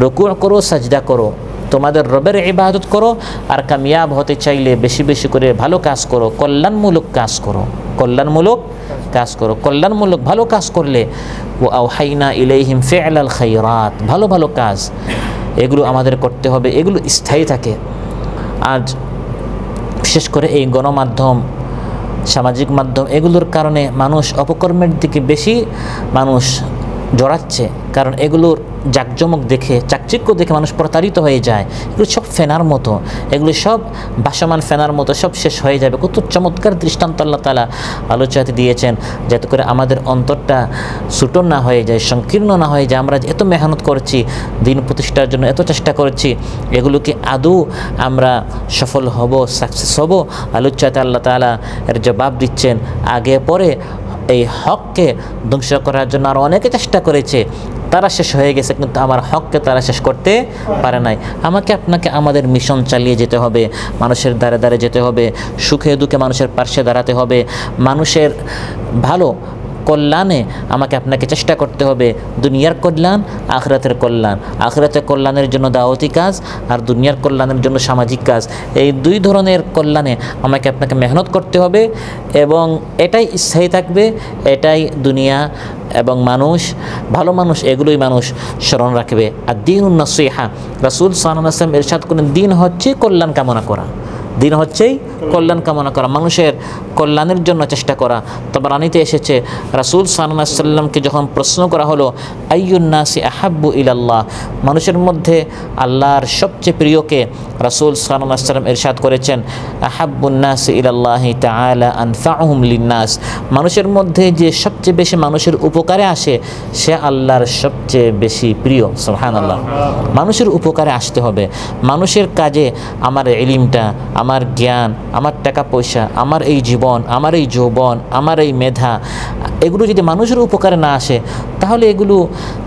রুকু করো, সাজদা করো, তোমাদের রবের ইবাদত করো, আর কামিয়াব হতে চাইলে বেশি বেশি করে ভালো কাজ করো, কল্যাণমূলক কাজ করো, কল্যাণমূলক কাজ করো। কল্যাণমূলক ভালো কাজ করলে ওয়া আওহাইনা ইলাইহিম ফি'লাল খায়রাত, ভালো ভালো কাজ এগুলো আমাদের করতে হবে, এগুলো স্থায়ী থাকে। আজ বিশেষ করে এই গণমাধ্যম, সামাজিক মাধ্যম, এগুলোর কারণে মানুষ অপকর্মের দিকে বেশি মানুষ জড়াচ্ছে, কারণ এগুলোর জাকজমক দেখে, চাকচিক্য দেখে মানুষ প্রতারিত হয়ে যায়। এগুলো সব ফেনার মতো, এগুলো সব ভাসমান ফেনার মতো, সব শেষ হয়ে যাবে। কত চমৎকার দৃষ্টান্ত আল্লাহ তাআলা আলোচনাতে দিয়েছেন, যাতে করে আমাদের অন্তরটা ছোট না হয়ে যায়, সংকীর্ণ না হয়ে যায়। আমরা এত মেহনত করছি, দিন প্রতিষ্ঠার জন্য এত চেষ্টা করছি, এগুলোকে আদৌ আমরা সফল হব, সাকসেস হব? আলোচনাতে আল্লাহ তাআলা এর জবাব দিচ্ছেন। আগে পরে এই হককে ধ্বংস করার জন্য আরও অনেকে চেষ্টা করেছে, তারা শেষ হয়ে গেছে, কিন্তু আমার হককে তারা শেষ করতে পারে নাই। আমাকে আপনাকে আমাদের মিশন চালিয়ে যেতে হবে, মানুষের দ্বারে দ্বারে যেতে হবে, সুখে দুঃখে মানুষের পার্শ্বে দাঁড়াতে হবে, মানুষের ভালো কল্যাণে আমাকে আপনাকে চেষ্টা করতে হবে। দুনিয়ার কল্যাণ, আখিরাতের কল্যাণ, আখিরাতের কল্যাণের জন্য দাওয়াতি কাজ, আর দুনিয়ার কল্যাণের জন্য সামাজিক কাজ। এই দুই ধরনের কল্যাণে আমাকে আপনাকে মেহনত করতে হবে এবং এটাই স্থায়ী থাকবে, এটাই দুনিয়া এবং মানুষ ভালো মানুষ এগুলোই মানুষ স্মরণ রাখবে। আর দ্বীনুন নসিহা, রাসূল সাল্লাল্লাহু আলাইহি ওয়াসাল্লাম ইরশাদ করেন দিন হচ্ছে কল্যাণ কামনা করা, দিন হচ্ছেই কল্যাণ কামনা করা, মানুষের কল্যাণের জন্য চেষ্টা করা। তাবরানীতে এসেছে রাসূল সাল্লাল্লাহু আলাইহি ওয়াসাল্লামকে যখন প্রশ্ন করা হলো আইয়ুন নাসি আহাব্বু ইলাল্লাহ, মানুষের মধ্যে আল্লাহর সবচেয়ে প্রিয়কে, রাসূল সাল্লাল্লাহু আলাইহি ওয়াসাল্লাম ইরশাদ করেছেন আহাব্বুন নাসি ইলাল্লাহি তাআলা আনফাউহুম লিন্নাস, মানুষের মধ্যে যে সবচেয়ে বেশি মানুষের উপকারে আসে সে আল্লাহর সবচেয়ে বেশি প্রিয়। সুবহানাল্লাহ। মানুষের উপকারে আসতে হবে, মানুষের কাজে আমার ইলমটা, আমার জ্ঞান, আমার টাকা পয়সা, আমার এই জীবন, আমার এই যৌবন, আমার এই মেধা, এগুলো যদি মানুষের উপকারে না আসে তাহলে এগুলো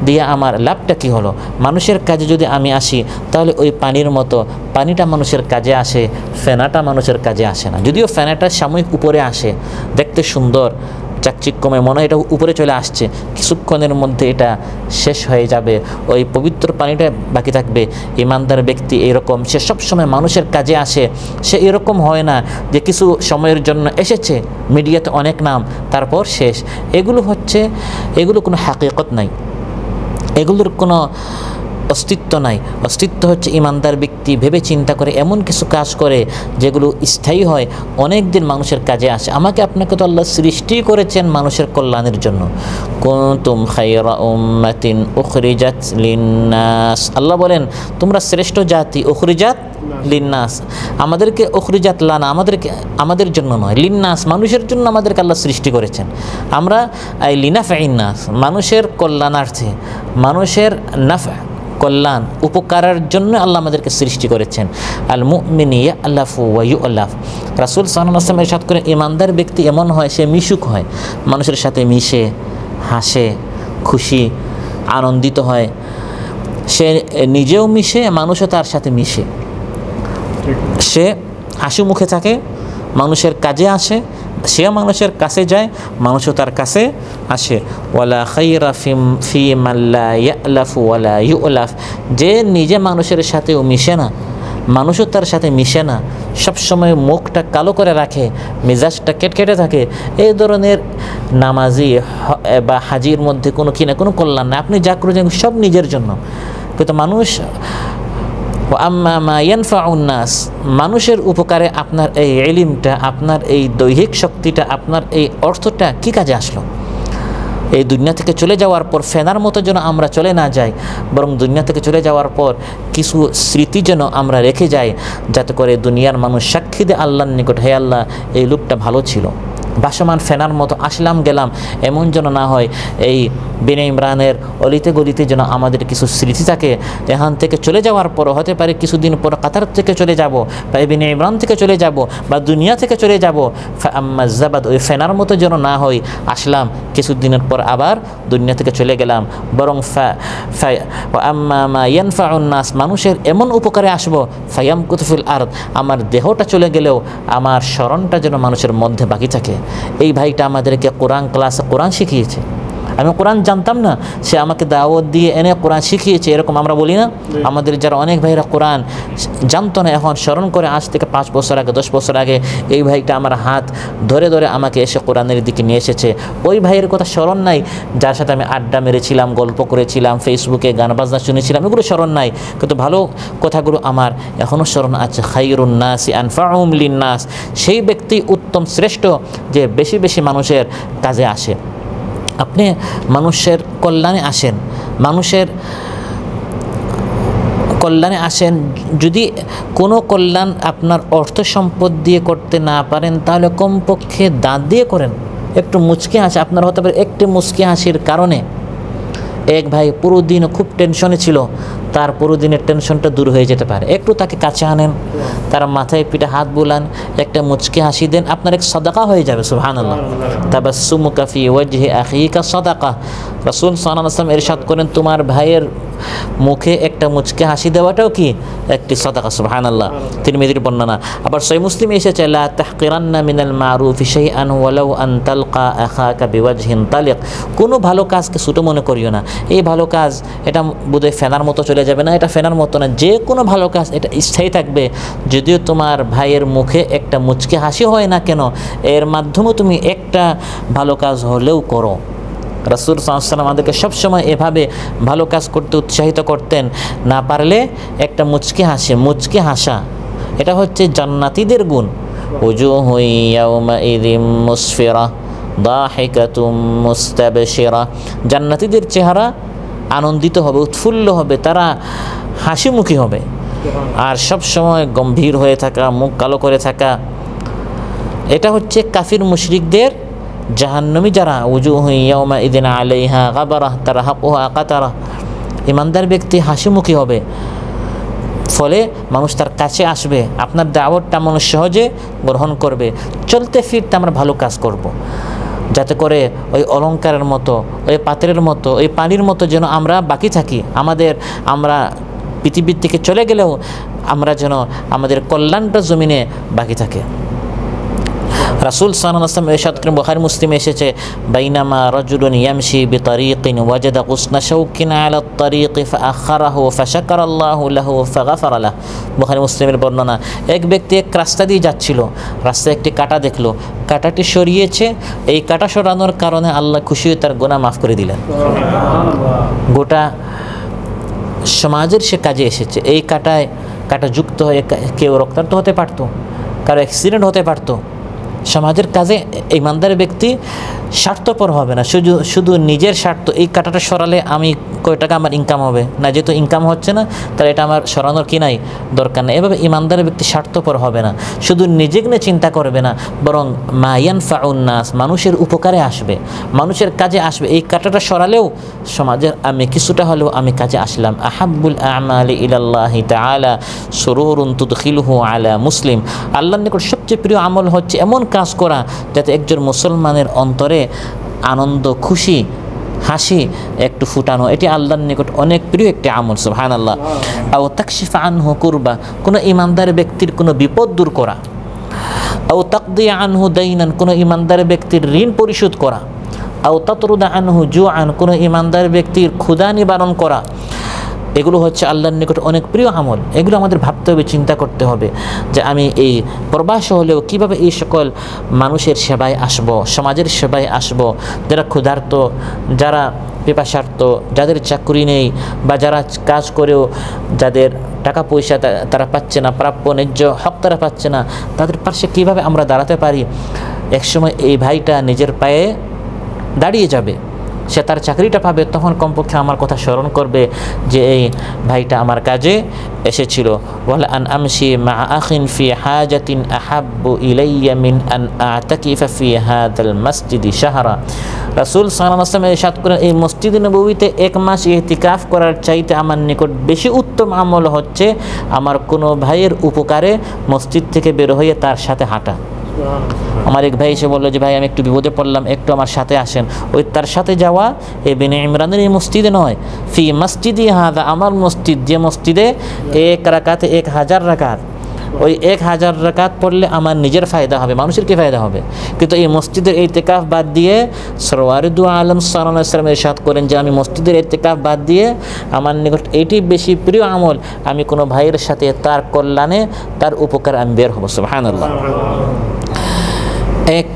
দিয়ে আমার লাভটা কী হলো? মানুষের কাজে যদি আমি আসি তাহলে ওই পানির মতো, পানিটা মানুষের কাজে আসে, ফেনাটা মানুষের কাজে আসে না। যদিও ফেনাটা সাময়িক উপরে আসে, দেখতে সুন্দর চাকচিক্যময় মনে হয় এটা উপরে চলে আসছে, কিছুক্ষণের মধ্যে এটা শেষ হয়ে যাবে, ওই পবিত্র পানিটা বাকি থাকবে। ইমানদার ব্যক্তি এরকম, সে সবসময় মানুষের কাজে আসে, সে এরকম হয় না যে কিছু সময়ের জন্য এসেছে, মিডিয়াতে অনেক নাম, তারপর শেষ। এগুলো কোনো হাকিকত নাই, এগুলোর কোনো অস্তিত্ব নাই। অস্তিত্ব হচ্ছে ইমানদার ব্যক্তি ভেবে চিন্তা করে এমন কিছু কাজ করে যেগুলো স্থায়ী হয়, অনেক দিন মানুষের কাজে আসে। আমাকে আপনাকে তো আল্লাহ সৃষ্টি করেছেন মানুষের কল্যাণের জন্য। কুনতুম খায়রা উম্মাতিন উখরিজাত লিন্নাস, আল্লাহ বলেন তোমরা শ্রেষ্ঠ জাতি, উখরিজাত লিন্নাস, আমাদেরকে উখরিজাত লানা, আমাদের জন্য নয়, লিন্নাস মানুষের জন্য আমাদেরকে আল্লাহ সৃষ্টি করেছেন। আমরা এই লিনাফাইন নাস, মানুষের কল্যাণার্থে, মানুষের নাফা কল্যাণ উপকারের জন্য আল্লাহ আমাদেরকে সৃষ্টি করেছেন। আল মুমিন ইয়ালাফু ওয়া ইউলাফ, রাসূল সাল্লাল্লাহু আলাইহি ওয়াসাল্লাম ইরশাদ করেন ইমানদার ব্যক্তি এমন হয় সে মিশুক হয়, মানুষের সাথে মিশে, হাসে, খুশি, আনন্দিত হয়, সে নিজেও মিশে, মানুষও তার সাথে মিশে, সে হাসি মুখে থাকে, মানুষের কাজে আসে, সে মানুষের কাছে যায়, মানুষও তার কাছে আসে। ওয়ালা খায়রা ফি মান লা ইয়ালাফু ওয়ালা ইউলাফ, যে নিজে মানুষের সাথেও মিশে না, মানুষও তার সাথে মিশে না, সবসময় মুখটা কালো করে রাখে, মেজাজটা কেটকেটে থাকে, এই ধরনের নামাজি বা হাজির মধ্যে কোনো কল্যাণ না। আপনি যা করেছেন সব নিজের জন্য, কিন্তু মানুষ আম্মা মা ইয়ানফাউন নাস, মানুষের উপকারে আপনার এই ইলমটা, আপনার এই দৈহিক শক্তিটা, আপনার এই অর্থটা কি কাজে আসলো? এই দুনিয়া থেকে চলে যাওয়ার পর ফেনার মতো যেন আমরা চলে না যাই, বরং দুনিয়া থেকে চলে যাওয়ার পর কিছু স্মৃতি যেন আমরা রেখে যাই, যাতে করে দুনিয়ার মানুষ সাক্ষী দেয় আল্লাহর নিকট, হে আল্লাহ এই লোকটা ভালো ছিল। ভাসমান ফেনার মতো আসলাম গেলাম এমন যেন না হয়। এই বিনে ইমরানের অলিতে গলিতে যেন আমাদের কিছু স্মৃতি থাকে, এখান থেকে চলে যাওয়ার পর হতে পারে কিছুদিন পর কাতার থেকে চলে যাব, বা বিনে ইমরান থেকে চলে যাব, বা দুনিয়া থেকে চলে যাব। আম্মাজাবাদ, ওই ফেনার মতো যেন না হয় আসলাম কিছুদিনের পর আবার দুনিয়া থেকে চলে গেলাম, বরং আম্মা মা ইয়ানফাউন নাস, মানুষের এমন উপকারে আসবো, ফায়ামকুতু ফিল আরদ, আমার দেহটা চলে গেলেও আমার স্মরণটা যেন মানুষের মধ্যে বাকি থাকে। এই ভাইটা আমাদেরকে কোরআন ক্লাসে কোরআন শিখিয়েছে, আমি কোরআন জানতাম না, সে আমাকে দাওয়াত দিয়ে এনে কোরআন শিখিয়েছে, এরকম আমরা বলি না? আমাদের যারা অনেক ভাইরা কোরআন জানতো না, এখন স্মরণ করে আজ থেকে 5 বছর আগে 10 বছর আগে এই ভাইটা আমার হাত ধরে ধরে আমাকে এসে কোরআনের দিকে নিয়ে এসেছে। ওই ভাইয়ের কথা স্মরণ নাই যার সাথে আমি আড্ডা মেরেছিলাম, গল্প করেছিলাম, ফেসবুকে গান বাজনা শুনেছিলাম, এগুলো স্মরণ নাই, কিন্তু ভালো কথাগুলো আমার এখনও স্মরণ আছে। খায়রুন নাসি আনফাউহুম লিন্নাস, সেই ব্যক্তি উত্তম শ্রেষ্ঠ যে বেশি বেশি মানুষের কাজে আসে। আপনি মানুষের কল্যাণে আসেন, মানুষের কল্যাণে আসেন। যদি কোনো কল্যাণ আপনার অর্থ সম্পদ দিয়ে করতে না পারেন তাহলে কমপক্ষে দাঁত দিয়ে করেন। একটু মুচকি হাসি, আপনার হতে পারে একটি মুচকি হাসির কারণে এক ভাই পুরো দিন খুব টেনশনে ছিল, তার পুরো দিনের টেনশনটা দূর হয়ে যেতে পারে। একটু তাকে কাছে আনেন, তার মাথায় পিঠে হাত বুলান, একটা মুচকি হাসি দেন, আপনার এক সাদাকা হয়ে যাবে। সুবহানাল্লাহ। তাবাসসুমুকা ফি ওয়াজহি আখিকা সাদাকা, রাসূল সাল্লাল্লাহু আলাইহি ওয়াসাল্লাম ইরশাদ করেন তোমার ভাইয়ের মুখে একটা মুচকি হাসি দেওয়াটাও কি একটি সাদাকা। সুবহানাল্লাহ। তিরমিজির বর্ণনা। আবার সহিহ মুসলিমে এসেছে লা তাহকিরান্না মিনাল মারুফি শাইআন ওয়ালাউ আন তালকা আখাকা বিওয়াজহিন তালিক, কোনো ভালো কাজকে ছোট মনে করিও না। এই ভালো কাজ এটা বোধহয় ফেনার মতো চলে যাবে না, এটা ফেনার মতো না, যে কোনো ভালো কাজ এটা স্থায়ী থাকবে। যদিও তোমার ভাইয়ের মুখে একটা মুচকি হাসি হয় না কেন, এর মাধ্যমে তুমি একটা ভালো কাজ হলেও করো। রাসূল সাল্লাল্লাহু আলাইহি ওয়াসাল্লাম আমাদেরকে সবসময় এভাবে ভালো কাজ করতে উৎসাহিত করতেন। না পারলে একটা মুচকি হাসা, এটা হচ্ছে জান্নাতীদের গুণ। উজুহু ইয়াউমাইযিম মুসফিরা দাহিকাতুম মুস্তাবশিরা, জান্নাতীদের চেহারা আনন্দিত হবে, উৎফুল্ল হবে, তারা হাসিমুখী হবে। আর সব সময় গম্ভীর হয়ে থাকা, মুখ কালো করে থাকা, এটা হচ্ছে কাফির মুশরিকদের, জাহান্নামী যারা। উজুহু ইয়াউমাইযিন আলাইহা গাবারা তারহাকুহা কাতারা, ইমানদার ব্যক্তি হাসিমুখী হবে, ফলে মানুষ তার কাছে আসবে, আপনার দাওয়াতটা মানুষ সহজে গ্রহণ করবে। চলতে ফিরতে আমরা ভালো কাজ করব, যাতে করে ওই অলংকারের মতো, ওই পাত্রের মতো, ওই পানির মতো যেন আমরা বাকি থাকি। আমরা পৃথিবীর থেকে চলে গেলেও আমরা যেন আমাদের কল্যাণটা জমিনে বাকি থাকে। রাসূল সাল্লাল্লাহু আলাইহি ওয়াসাল্লাম ইরশাদ করেন, বুখারী মুসলিমে এসেছে, বাইনামা রাজুলুন ইয়ামশি বিতারিকিন ওয়াজাদা কুসনা শাওকিন আলা আত-তারিকি ফাআখারাহু ফাশাকারাল্লাহু লাহু ফাগাফারা লাহু। বুখারী মুসলিমের বর্ণনা, এক ব্যক্তি এক রাস্তা দিয়ে যাচ্ছিল, রাস্তায় একটি কাঁটা দেখলো, কাঁটাটি সরিয়েছে, এই কাঁটা সরানোর কারণে আল্লাহ খুশি হয়ে তার গুনাহ মাফ করে দিলেন। গোটা সমাজের সে কাজে এসেছে। এই কাঁটা যুক্ত হয়ে কেউ রক্তাক্ত হতে পারত, কারো অ্যাক্সিডেন্ট হতে পারত। সমাজের কাজে ইমানদার ব্যক্তি স্বার্থপর হবে না, শুধু নিজের স্বার্থ, এই কাঁটাটা সরালে আমি কয় টাকা আমার ইনকাম হবে না, যেহেতু ইনকাম হচ্ছে না তাহলে এটা আমার সরানোর কি নাই, দরকার নেই। এভাবে ইমানদার ব্যক্তি স্বার্থপর হবে না, শুধু নিজেকে নিয়ে চিন্তা করবে না, বরং মা ইয়ানফাউন নাস, মানুষের উপকারে আসবে, মানুষের কাজে আসবে। এই কাঁটাটা সরালেও সমাজের আমি কিছুটা হলেও আমি কাজে আসলাম। আহাব্বুল আমালি ইলাল্লাহি তাআলা সুরুরুন তুদখিলুহু আলা মুসলিম, আল্লাহর নিকট সবচেয়ে প্রিয় আমল হচ্ছে এমন কাজ করা যাতে একজন মুসলমানের অন্তরে আনন্দ, খুশি, হাসি একটু ফুটানো। এটি আল্লাহর নিকট অনেক প্রিয় একটি আমল, সুবহানাল্লাহ। আও তাকশিফা আনহু কুরবা, কোনো ইমানদার ব্যক্তির কোনো বিপদ দূর করা। আও তাকদি আনহু দাইনান, কোনো ইমানদার ব্যক্তির ঋণ পরিশোধ করা। আও তাতরুদা আনহু জুআন, কোনো ইমানদার ব্যক্তির ক্ষুধা নিবারণ করা। এগুলো হচ্ছে আল্লাহর নিকট অনেক প্রিয় আমল। এগুলো আমাদের ভাবতে হবে, চিন্তা করতে হবে যে আমি এই প্রবাস হলেও কীভাবে এই সকল মানুষের সেবায় আসব, সমাজের সেবায় আসব, যারা ক্ষুধার্ত, যারা পিপাসার্ত, যাদের চাকরি নেই বা যারা কাজ করেও যাদের টাকা পয়সা তারা পাচ্ছে না, প্রাপ্য ন্যায্য হক তারা পাচ্ছে না, তাদের পাশে কীভাবে আমরা দাঁড়াতে পারি। একসময় এই ভাইটা নিজের পায়ে দাঁড়িয়ে যাবে, সে তার চাকরিটা পাবে, তখন কমপক্ষে আমার কথা স্মরণ করবে যে এই ভাইটা আমার কাজে এসেছিল। ওয়ালা আন আমশি মা আখিন ফি হাজাতিন আহাব্বু ইলাইয়া মিন আন আতাকিফা ফি হাদাল মসজিদি শাহরা। রাসূল সাল্লাল্লাহু আলাইহি ওয়াসাল্লাম ইরশাদ করেন, এই মসজিদে নববীতে এক মাস ইতিকাফ করার চাইতে আমার নিকট বেশি উত্তম আমল হচ্ছে আমার কোনো ভাইয়ের উপকারে মসজিদ থেকে বের হয়ে তার সাথে হাঁটা। আমার এক ভাই এসে বললো যে ভাই আমি একটু বিপদে পড়লাম, একটু আমার সাথে আসেন। ওই তার সাথে যাওয়া এই বিনে ইমরানের এই মসজিদে নয়, ফি মসজিদি হাদা, আমার মসজিদ, যে মসজিদে 1 রাকাতে 1000 রাকাত, ওই 1000 রাকাত পড়লে আমার নিজের ফায়দা হবে, মানুষের কি ফায়দা হবে। কিন্তু এই মসজিদের ইতিকাফ বাদ দিয়ে সরওয়ারে দু আলম সাল্লাল্লাহু আলাইহি ওয়াসাল্লাম ইরশাদ করেন যে আমি মসজিদের ইতিকাফ বাদ দিয়ে আমার নিকট এটি বেশি প্রিয় আমল, আমি কোনো ভাইয়ের সাথে তার কল্যাণে তার উপকার আমি বের হব। সুবহানাল্লাহ। এক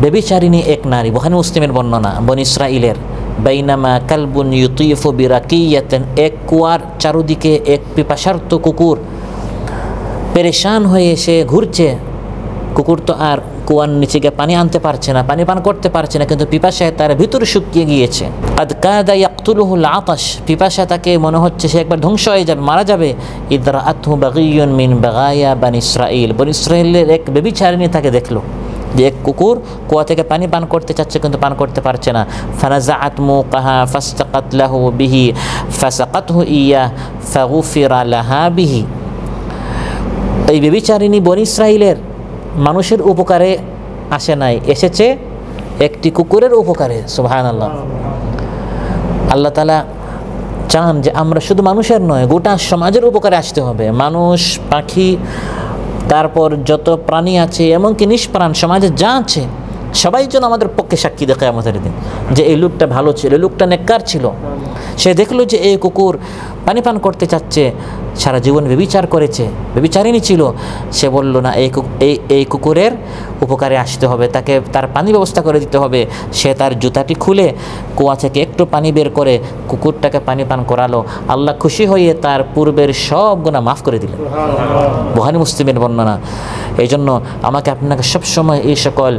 ব্যভিচারিণী এক নারী, বুখারী মুসলিমের বর্ণনা, বনী ইসরাঈলের, বাইনামা কালবুন ইউতিফু বিরাকিয়াতিন, এক কুয়ার চারদিকে এক পিপাসার্ত কুকুর পেরেশান হয়ে এসে ঘুরছে। কুকুর তো আর কুয়ার নিচে গিয়ে পানি আনতে পারছে না, পানি পান করতে পারছে না, কিন্তু পিপাসায় তার ভিতর শুকিয়ে গিয়েছে। আদ কাদা ইয়াকতুলুহুল আতাশ, পিপাসা তাকে মনে হচ্ছে সে একবার ধ্বংস হয়ে যাবে, মারা যাবে। ইদরাআতহু বাগিয়ুন মিন বাগায়া বনী ইসরাঈল, বনী ইসরাঈলের এক ব্যভিচারিণী তাকে দেখলো যে এক কুকুর কুয়া থেকে পানি পান করতে চাচ্ছে কিন্তু পান করতে পারছে না। ফানাজাআত মুকাহা ফাসতাকাত লাহু বিহি ফাসাকাতহু ইয়া ফাগুফিরা লাহা বিহি। এই ব্যভিচারিণী বনী ইসরাঈলের মানুষের উপকারে আসে নাই, এসেছে একটি কুকুরের উপকারে। সুবহানাল্লাহ। আল্লাহ তাআলা চান যে আমরা শুধু মানুষের নয়, গোটা সমাজের উপকারে আসতে হবে। মানুষ, পাখি, তারপর যত প্রাণী আছে, এমনকি নিষ্প্রাণ সমাজে যা আছে, সবাই যেন আমাদের পক্ষে সাক্ষী দেয় কিয়ামতের দিন যে এই লোকটা ভালো ছিল, এই লোকটা নেককার ছিল, সে দেখলো যে এই কুকুর পানি পান করতে চাচ্ছে, সারা জীবন ব্যভিচার করেছে, ব্যভিচারিণী ছিল। সে বলল না, এই কুকুরের উপকারে আসতে হবে, তাকে তার পানি ব্যবস্থা করে দিতে হবে। সে তার জুতাটি খুলে কুয়া থেকে একটু পানি বের করে কুকুরটাকে পানি পান করালো। আল্লাহ খুশি হয়ে তার পূর্বের সব গুনাহ মাফ করে দিলেন। বুখারী মুসলিমের বর্ণনা। এই জন্য আমাকে আপনাকে সবসময় এই সকল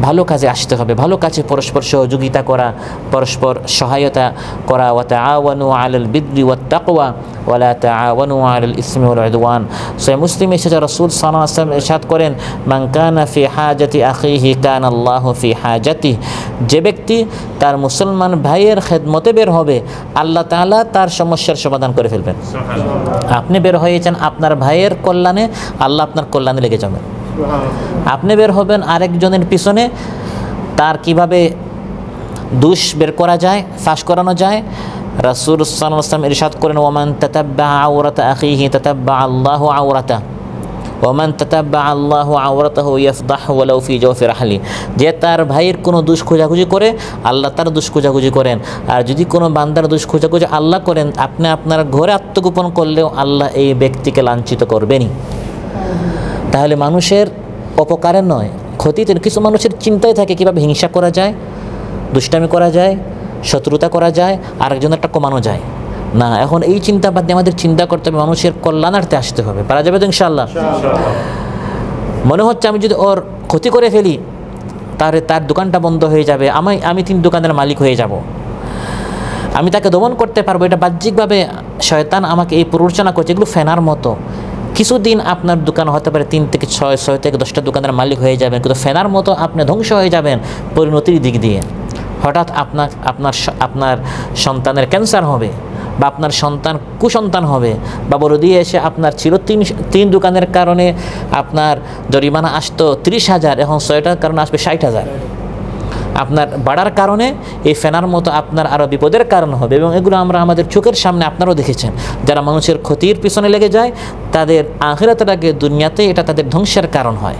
ভালো কাজে আসতে হবে, ভালো কাজে পরস্পর সহযোগিতা করা, পরস্পর সহায়তা করা। ওয়া তাআওয়ানু আলাল বিররি ওয়াত তাকওয়া ওয়া লা তাআওয়ানু আলাল ইসমি ওয়াল উদওয়ান। সহিহ মুসলিমে এসেছে রাসূল সাল্লাল্লাহু আলাইহি ওয়াসাল্লাম ইরশাদ করেন, মান কানা ফি হাজাতি আখিহি কানা আল্লাহু ফি হাজাতিহি। যে ব্যক্তি তার মুসলমান ভাইয়ের খেদমতে বের হবে, আল্লাহ তাআলা তার সমস্যার সমাধান করে ফেলবেন। আপনি বের হয়েছেন আপনার ভাইয়ের কল্যাণে, আল্লাহ আপনার কল্যাণে লেগে যাবেন। আপনি বের হবেন আরেকজনের পিছনে, তার কিভাবে দোষ বের করা যায়, ফাঁস করানো যায়। রাসূল সাল্লাল্লাহু আলাইহি ওয়াসাল্লাম ইরশাদ করেন, ওয়ামান তাতাব্বা আওরাতা আখিহি তাতাব্বা আল্লাহু আওরাতা ওয়ামান তাতাব্বা আল্লাহু আওরাতাহু ইয়াফদাহু ওয়ালাউ ফি জাওফি রাহলি। যে তার ভাইয়ের কোনো দোষ খোঁজাখুঁজি করে, আল্লাহ তার দোষ খোঁজাখুঁজি করেন। আর যদি কোনো বান্দার দোষ খোঁজাখুঁজি আল্লাহ করেন, আপনি আপনার ঘরে আত্মগোপন করলেও আল্লাহ এই ব্যক্তিকে লাঞ্ছিত করবেনই। তাহলে মানুষের অপকারের নয়, ক্ষতিতে। কিছু মানুষের চিন্তায় থাকে কীভাবে হিংসা করা যায়, দুষ্টামি করা যায়, শত্রুতা করা যায়, আরেকজনেরটা কমানো যায় না। এখন এই চিন্তা বাদ দিয়ে আমাদের চিন্তা করতে হবে মানুষের কল্যাণার্থে আসতে হবে। পারা যাবে তো ইনশাআল্লাহ? মনে হচ্ছে আমি যদি ওর ক্ষতি করে ফেলি তাহলে তার দোকানটা বন্ধ হয়ে যাবে, আমি 3 দোকানের মালিক হয়ে যাব, আমি তাকে দমন করতে পারবো। এটা বাহ্যিকভাবে শয়তান আমাকে এই প্ররোচনা করছে। এগুলো ফেনার মতো। কিছুদিন আপনার দোকান হতে পারে 3 থেকে 6 থেকে 10টা দোকানের মালিক হয়ে যাবেন, কিন্তু ফেনার মতো আপনি ধ্বংস হয়ে যাবেন পরিণতির দিক দিয়ে। হঠাৎ আপনার সন্তানের ক্যান্সার হবে, বা আপনার সন্তান কুসন্তান হবে, বা বড় দিয়ে এসে আপনার ছিল 3 দোকানের কারণে আপনার জরিমানা আসতো 30,000, এখন 6টার কারণে আসবে 60,000। আপনার বাড়ার কারণে এই ফেনার মতো আপনার আরও বিপদের কারণ হবে। এবং এগুলো আমরা আমাদের চোখের সামনে আপনারাও দেখেছেন। যারা মানুষের ক্ষতির পিছনে লেগে যায়, তাদের আখিরাতের আগে দুনিয়াতে এটা তাদের ধ্বংসের কারণ হয়।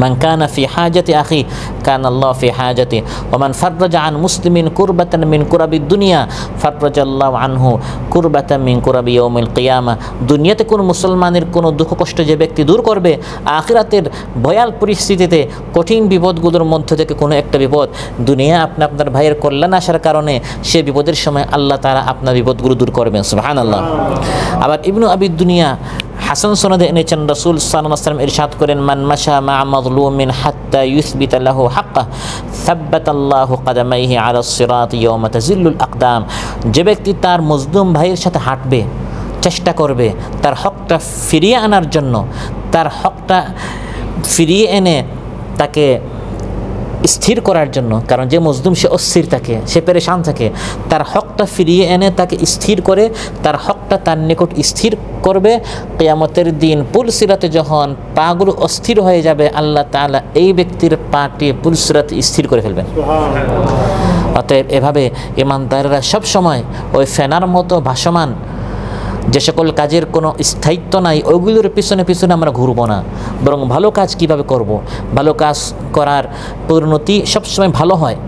মান কানা ফি হাজাতি আখি কানা আল্লাহু ফি হাজাতি ওয়া মান ফাররাজা আন মুসলিমিন কুরবাতান মিন কুরাবিদ দুনিয়া ফাররাজাল্লাহু আনহু কুরবাতান মিন কুরাবি ইয়াউমিল কিয়ামা। দুনিয়াতে কোন মুসলমানের কোনো দুঃখ কষ্ট যে ব্যক্তি দূর করবে, আখিরাতের ভয়াল পরিস্থিতিতে কঠিন বিপদগুলোর মধ্য থেকে কোনো একটা বিপদ, দুনিয়া আপনার ভাইয়ের কল্যাণ আসার কারণে সে বিপদের সময় আল্লাহ তাআলা আপনার বিপদগুলো দূর করবেন। সুবহানাল্লাহ। আবার ইবনু আবি দুনিয়া হাসান সনদে এনেছেন, রাসূল সাল্লাল্লাহু আলাইহি ওয়াসাল্লাম ইরশাদ করেন, মান মাশা মা মাজলুমিন হাত্তা ইউসবিতা লাহু হাক্কা সাব্বাতাল্লাহু কদামাইহি আলা সিরাত ইয়াওমা তাজিল্লুল আকদাম। যে ব্যক্তি তার মজলুম ভাইয়ের সাথে হাঁটবে, চেষ্টা করবে তার হকটা ফিরিয়ে আনার জন্য, তার হকটা ফিরিয়ে এনে তাকে স্থির করার জন্য। কারণ যে মজলুম সে অস্থির থাকে, সে পেরেশান থাকে, তার হকটা ফিরিয়ে এনে তাকে স্থির করে তার হকটা তার নিকট স্থির করবে। কিয়ামতের দিন পুলসিরাতে যখন পাগুলো অস্থির হয়ে যাবে, আল্লাহ তাআলা এই ব্যক্তির পাটি পুলসিরাতে স্থির করে ফেলবেন। অতএব এভাবে ইমানদাররা সবসময় ওই ফেনার মতো ভাসমান যে সকল কাজের কোনো স্থায়িত্ব নাই, ওইগুলোর পিছনে পিছনে আমরা ঘুরবো না, বরং ভালো কাজ কিভাবে করব। ভালো কাজ করার পরিণতি সবসময় ভালো হয়।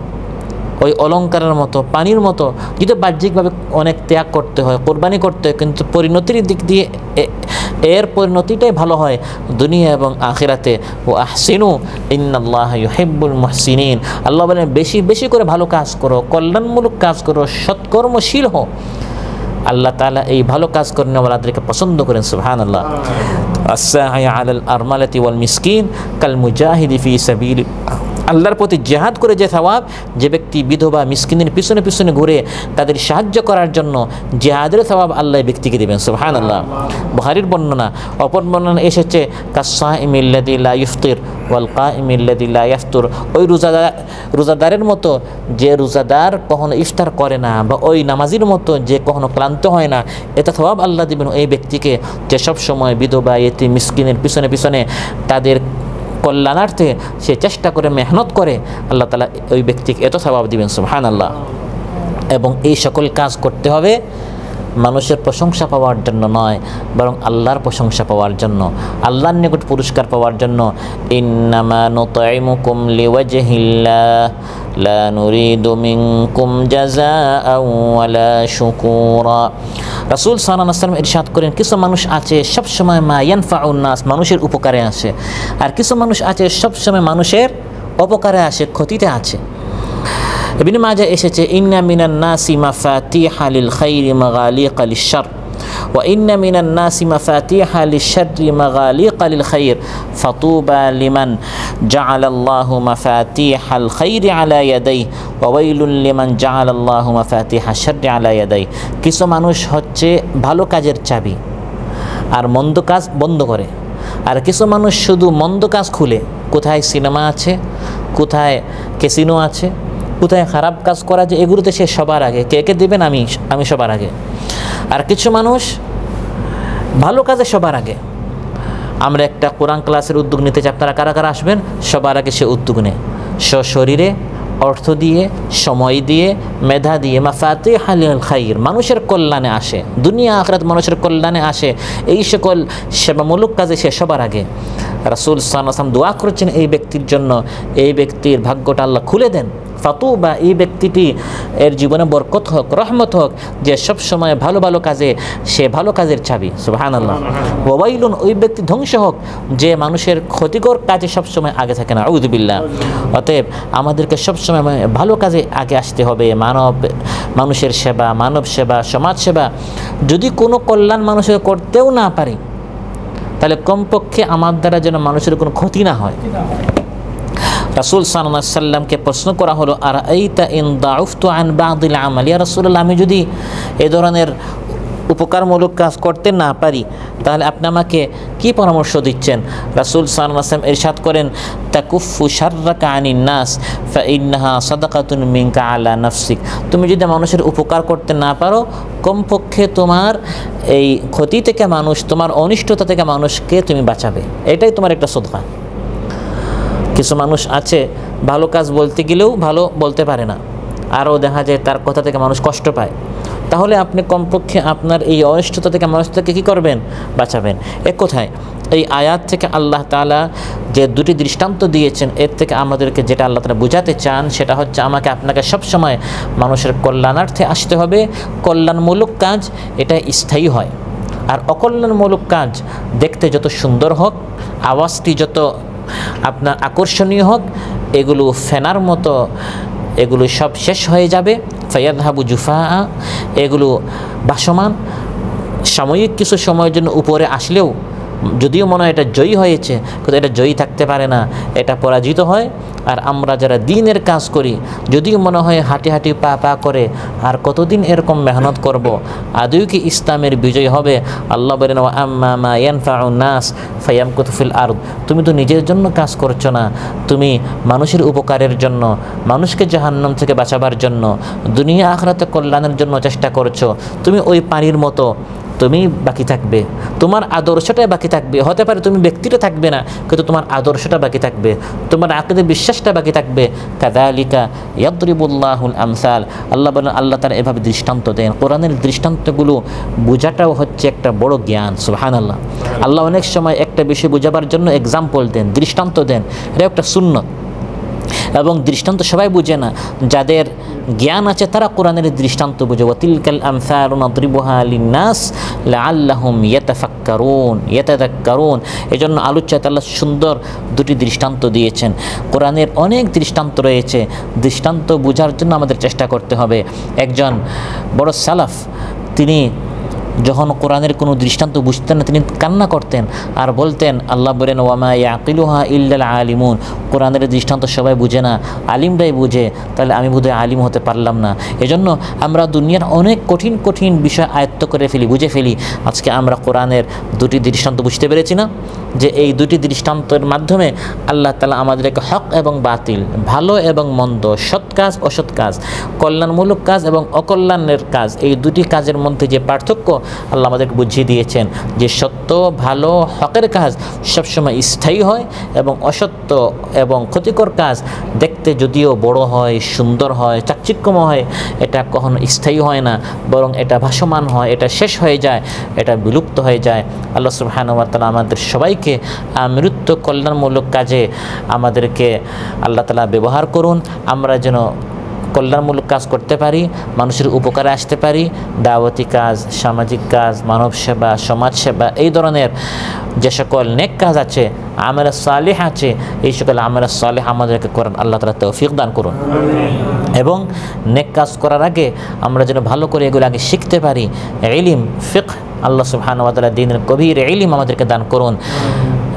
ওই অলঙ্কারের মতো, পানির মতো, যদি বাহ্যিকভাবে অনেক ত্যাগ করতে হয়, কোরবানি করতে হয়, কিন্তু পরিণতির দিক দিয়ে এর পরিণতিটাই ভালো হয় দুনিয়া এবং আখিরাতে। ও আহসিনু ইন্নাল্লাহা ইউহিব্বুল মুহসিনিন। আল্লাহ বলেন বেশি বেশি করে ভালো কাজ করো, কল্যাণমূলক কাজ করো, সৎকর্মশীল হও। আল্লাহ তাআলা এই ভালো কাজ করেনওয়ালাদেরকে পছন্দ করেন। সুবহানাল্লাহ। আস-সাঈ আলাল আরমালাতি ওয়াল মিসকিন কাল মুজাহিদি ফি সাবিল। আল্লাহর প্রতি জিহাদ করে যে সওয়াব, যে ব্যক্তি বিধবা মিসকিনের পিছনে পিছনে ঘুরে তাদের সাহায্য করার জন্য জিহাদের সওয়াব আল্লাহ ব্যক্তিকে দেবেন। সুবহানাল্লাহ। বুখারীর বর্ণনা, অপর বর্ণনা এসেছে, কাস-সাঈমিল্লাযী লা ইফতির ওয়াল কাঈমিল্লাযী লা ইয়াফতুর। ওই রোজাদারের মতো যে রোজাদার কখনো ইফতার করে না, বা ওই নামাজির মতো যে কখনো ক্লান্ত হয় না, এটা সওয়াব আল্লাহ দিবেন ওই ব্যক্তিকে যে সব সময় বিধবা এতিম মিসকিনের পিছনে পিছনে তাদের কল্যাণার্থে সে চেষ্টা করে, মেহনত করে। আল্লাহ তাআলা ওই ব্যক্তিকে এত সওয়াব দিবেন। সুবহানাল্লাহ। এবং এই সকল কাজ করতে হবে মানুষের প্রশংসা পাওয়ার জন্য নয়, বরং আল্লাহর প্রশংসা পাওয়ার জন্য, আল্লাহর নিকট পুরস্কার পাওয়ার জন্য। ইন্নামা নুতঈমুকুম লিওয়াজহিল্লাহ লা নুরিদু মিনকুম জাযাআন ওয়ালা শুকুরা। রাসূল সাল্লাল্লাহু আলাইহি ওয়াসাল্লাম ইরশাদ করেন, কিছু মানুষ আছে সবসময় মা ইয়ানফাউন নাস, মানুষের উপকারে আসে, আর কিছু মানুষ আছে সবসময় মানুষের অপকারে আসে, ক্ষতিতে আছে। ইবনে মাজাহ এসেছে, ইন্না মিনান নাসি মাফাতিহা লিল খাইরি মাগালিকা লিশ-শারর ওয়া ইন্না মিনান নাসি মাফাতিহা লিশ-শাররি মাগালিকা লিল খাইর ফাতুবা লিমান জাআলাল্লাহু মাফাতিহাল খাইরি আলা ইয়াদাইহি ওয়া ওয়াইলুন লিমান জাআলাল্লাহু মাফাতিহাশ শাররি আলা ইয়াদাইহি। কিছু মানুষ হচ্ছে ভালো কাজের চাবি আর মন্দ কাজ বন্ধ করে, আর কিছু মানুষ শুধু মন্দ কাজ খুলে, কোথায় সিনেমা আছে, কোথায় ক্যাসিনো আছে, কোথায় খারাপ কাজ করা যায়, এগুলোতে সে সবার আগে, কে দেবেন, আমি সবার আগে। আর কিছু মানুষ ভালো কাজে সবার আগে। আমরা একটা কোরআন ক্লাসের উদ্যোগ নিতে চাই, আপনারা কারা কারা আসবেন? সবার আগে সে উদ্যোগ নেয়, শরীরে, অর্থ দিয়ে, সময় দিয়ে, মেধা দিয়ে। মাফাতিহাল খাইর, মানুষের কল্যাণে আসে, দুনিয়া আখিরাত মানুষের কল্যাণে আসে, এই সকল সেবামূলক কাজে সে সবার আগে। রাসূল সাল্লাল্লাহু আলাইহি ওয়াসাল্লাম দোয়া করেছেন এই ব্যক্তির জন্য, এই ব্যক্তির ভাগ্যটা আল্লাহ খুলে দেন। ফাতুবা, এই ব্যক্তিটি এর জীবনে বরকত হোক, রহমত হোক, যে সব সময় ভালো ভালো কাজে, সে ভালো কাজের চাবি। সুবহানাল্লাহ। ওয়া ওয়াইলুন, ওই ব্যক্তি ধ্বংস হোক যে মানুষের ক্ষতিকর কাজে সব সময় আগে থাকে না। আউযু বিল্লাহ। অতএব আমাদেরকে সব সময় ভালো কাজে আগে আসতে হবে, মানুষের সেবা, মানব সেবা, সমাজ সেবা। যদি কোনো কল্যাণ মানুষের করতেও না পারি, তাহলে কমপক্ষে আমার দ্বারা যেন মানুষের কোনো ক্ষতি না হয়। রাসূল সাল্লাল্লাহু আলাইহি সাল্লামকে প্রশ্ন করা হলো, আর আইতা ইন দাউফতু আন বাদিল আমাল, ইয়া রাসূলুল্লাহ, আমি যদি এই ধরনের উপকারমূলক কাজ করতে না পারি, তাহলে আপনি আমাকে কি পরামর্শ দিচ্ছেন? রাসূল সাল্লাল্লাহু আলাইহি ওয়াসাল্লাম ইরশাদ করেন, তাকুফু শাররাকা আনিন নাস ফাইন্নাহা সাদাকাতুন মিনকা আলা নাফসিক। তুমি যদি মানুষের উপকার করতে না পারো, কমপক্ষে তোমার এই ক্ষতি থেকে মানুষ, তোমার অনিষ্টতা থেকে মানুষকে তুমি বাঁচাবে, এটাই তোমার একটা সদকা। কিছু মানুষ আছে ভালো কাজ বলতে গেলেও ভালো বলতে পারে না, আরও দেখা যায় তার কথা থেকে মানুষ কষ্ট পায়। তাহলে আপনি কমপক্ষে আপনার এই অনিষ্টতা থেকে মানুষটাকে কী করবেন? বাঁচাবেন। এক কথায় এই আয়াত থেকে আল্লাহ তাআলা যে দুটি দৃষ্টান্ত দিয়েছেন, এর থেকে আমাদেরকে যেটা আল্লাহ তাআলা বোঝাতে চান, সেটা হচ্ছে আমাকে আপনাকে সবসময় মানুষের কল্যাণার্থে আসতে হবে। কল্যাণমূলক কাজ এটা স্থায়ী হয়, আর অকল্যাণমূলক কাজ দেখতে যত সুন্দর হোক, আওয়াজটি যত আপনার আকর্ষণীয় হোক, এগুলো ফেনার মতো, এগুলো সব শেষ হয়ে যাবে। ফায়াযহাবু জুফা, এগুলো ভাসমান, সাময়িক কিছু সময়ের জন্য উপরে আসলেও, যদিও মনে হয় এটা জয়ী হয়েছে, কিন্তু এটা জয়ী থাকতে পারে না, এটা পরাজিত হয়। আর আমরা যারা দিনের কাজ করি, যদিও মনে হয় হাঁটি হাঁটি পা পা করে, আর কতদিন এরকম মেহনত করব, আদৌ কি ইসলামের বিজয় হবে? আল্লাহ বলেন, ওয়া আম্মা মা ইয়ানফাউন নাস ফায়ামকুতু ফিল আরদ। তুমি তো নিজের জন্য কাজ করছো না, তুমি মানুষের উপকারের জন্য, মানুষকে জাহান্নাম থেকে বাঁচাবার জন্য, দুনিয়া আখিরাতে কল্যাণের জন্য চেষ্টা করছো। তুমি ওই পানির মতো, তুমি বাকি থাকবে, তোমার আদর্শটাই বাকি থাকবে। হতে পারে তুমি ব্যক্তিটা থাকবে না, কিন্তু তোমার আদর্শটা বাকি থাকবে, তোমার আকীদা বিশ্বাসটা বাকি থাকবে। কাযালিকা ইয়াদরিবুল্লাহুল আমসাল। আল্লাহ বলেন, আল্লাহ তাআলা এভাবে দৃষ্টান্ত দেন। কোরআনের দৃষ্টান্তগুলো বোঝাটাও হচ্ছে একটা বড় জ্ঞান। সুবহানাল্লাহ। আল্লাহ অনেক সময় একটা বিষয় বোঝাবার জন্য এক্সাম্পল দেন, দৃষ্টান্ত দেন, এটা একটা সুন্নত। এবং দৃষ্টান্ত সবাই বুঝে না, যাদের জ্ঞান আছে তারা কোরআনের দৃষ্টান্ত বুঝে। ওয়াতিলকাল আমসালু নাদরিবুহা লিন্নাস লাআল্লাহুম ইয়াতাযাক্কারুন। এজন্য আলোচ্যতে আল্লাহ সুন্দর দুটি দৃষ্টান্ত দিয়েছেন। কোরআনের অনেক দৃষ্টান্ত রয়েছে, দৃষ্টান্ত বোঝার জন্য আমাদের চেষ্টা করতে হবে। একজন বড় সালাফ, তিনি যখন কোরআনের কোনো দৃষ্টান্ত বুঝতেন না, তিনি কান্না করতেন আর বলতেন, আল্লাহ বলেন, ওয়ামা ইয়াকিলুহা ইল্লাল আলিমুন। কোরআনের দৃষ্টান্ত সবাই বুঝে না, আলিমরাই বুঝে, তাহলে আমি বোধহয় আলিম হতে পারলাম না। এজন্য আমরা দুনিয়ার অনেক কঠিন কঠিন বিষয় আয়ত্ত করে ফেলি, বুঝে ফেলি। আজকে আমরা কোরআনের দুটি দৃষ্টান্ত বুঝতে পেরেছি না, যে এই দুটি দৃষ্টান্তের মাধ্যমে আল্লাহ তাআলা আমাদেরকে হক এবং বাতিল, ভালো এবং মন্দ, সৎ কাজ অসৎ কাজ, কল্যাণমূলক কাজ এবং অকল্যাণের কাজ, এই দুটি কাজের মধ্যে যে পার্থক্য আল্লাহ আমাদেরকে বুঝিয়ে দিয়েছেন, যে সত্য, ভালো, হকের কাজ সবসময় স্থায়ী হয়, এবং অসত্য এবং ক্ষতিকর কাজ দেখতে যদিও বড় হয়, সুন্দর হয়, চাকচিক্যময় হয়, এটা কখনো স্থায়ী হয় না, বরং এটা ভাসমান হয়, এটা শেষ হয়ে যায়, এটা বিলুপ্ত হয়ে যায়। আল্লাহ সুবহানাহু ওয়া তাআলা আমাদের সবাইকে রেখে আমৃত্য কল্যাণমূলক কাজে আমাদেরকে আল্লাহ তাআলা ব্যবহার করুন। আমরা যেন কল্যাণমূলক কাজ করতে পারি, মানুষের উপকারে আসতে পারি, দাওয়াতি কাজ, সামাজিক কাজ, মানব সেবা, সমাজ সেবা, এই ধরনের যে সকল নেক কাজ আছে, আমল সালেহ আছে, এই সকল আমল সালেহ আমাদেরকে করার আল্লাহ তাআলা তৌফিক দান করুন। এবং নেক কাজ করার আগে আমরা যেন ভালো করে এগুলো আগে শিখতে পারি। ইলম, ফিকহ, আল্লাহ সুবহানাহু ওয়া তাআলা দ্বীনের গভীর ইলম আমাদেরকে দান করুন।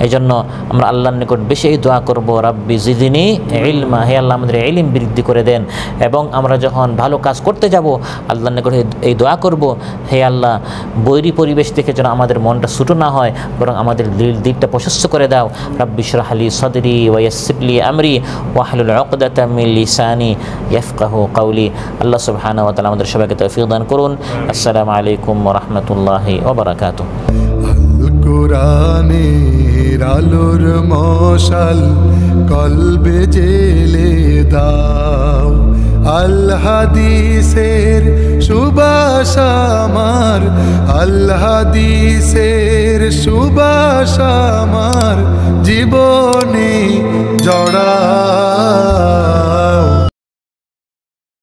এই জন্য আমরা আল্লাহর নিকট বেশি এই দোয়া করব, রাব্বি জিদনি ইলমা, হে আল্লাহ আমাদের ইলম বৃদ্ধি করে দেন। এবং আমরা যখন ভালো কাজ করতে যাব আল্লাহর নিকট এই দোয়া করব, হে আল্লাহ বৈরী পরিবেশ দেখে যেন আমাদের মনটা ছোটো না হয়, বরং আমাদের দিলটা প্রশস্ত করে দাও। রাব্বি ইশরাহ লি সাদরি ওয়া ইয়াসসির লি আমরি ওয়াহলুল উকদাতাম মিন লিসানি ইয়াফকাহু কাওলি। আল্লাহ সুবহানাহু ওয়া তাআলা আমাদের সবাইকে তৌফিক দান করুন। আসসালামু আলাইকুম ওয়া রাহমাতুল্লাহি ওয়া বারাকাতুহু। কোরআনের আলোর মশাল কলবে জেলে দাও, আল হাদিসের সুবাস আমার, আল হাদিসের সুবাস আমার জীবনে জড়াও।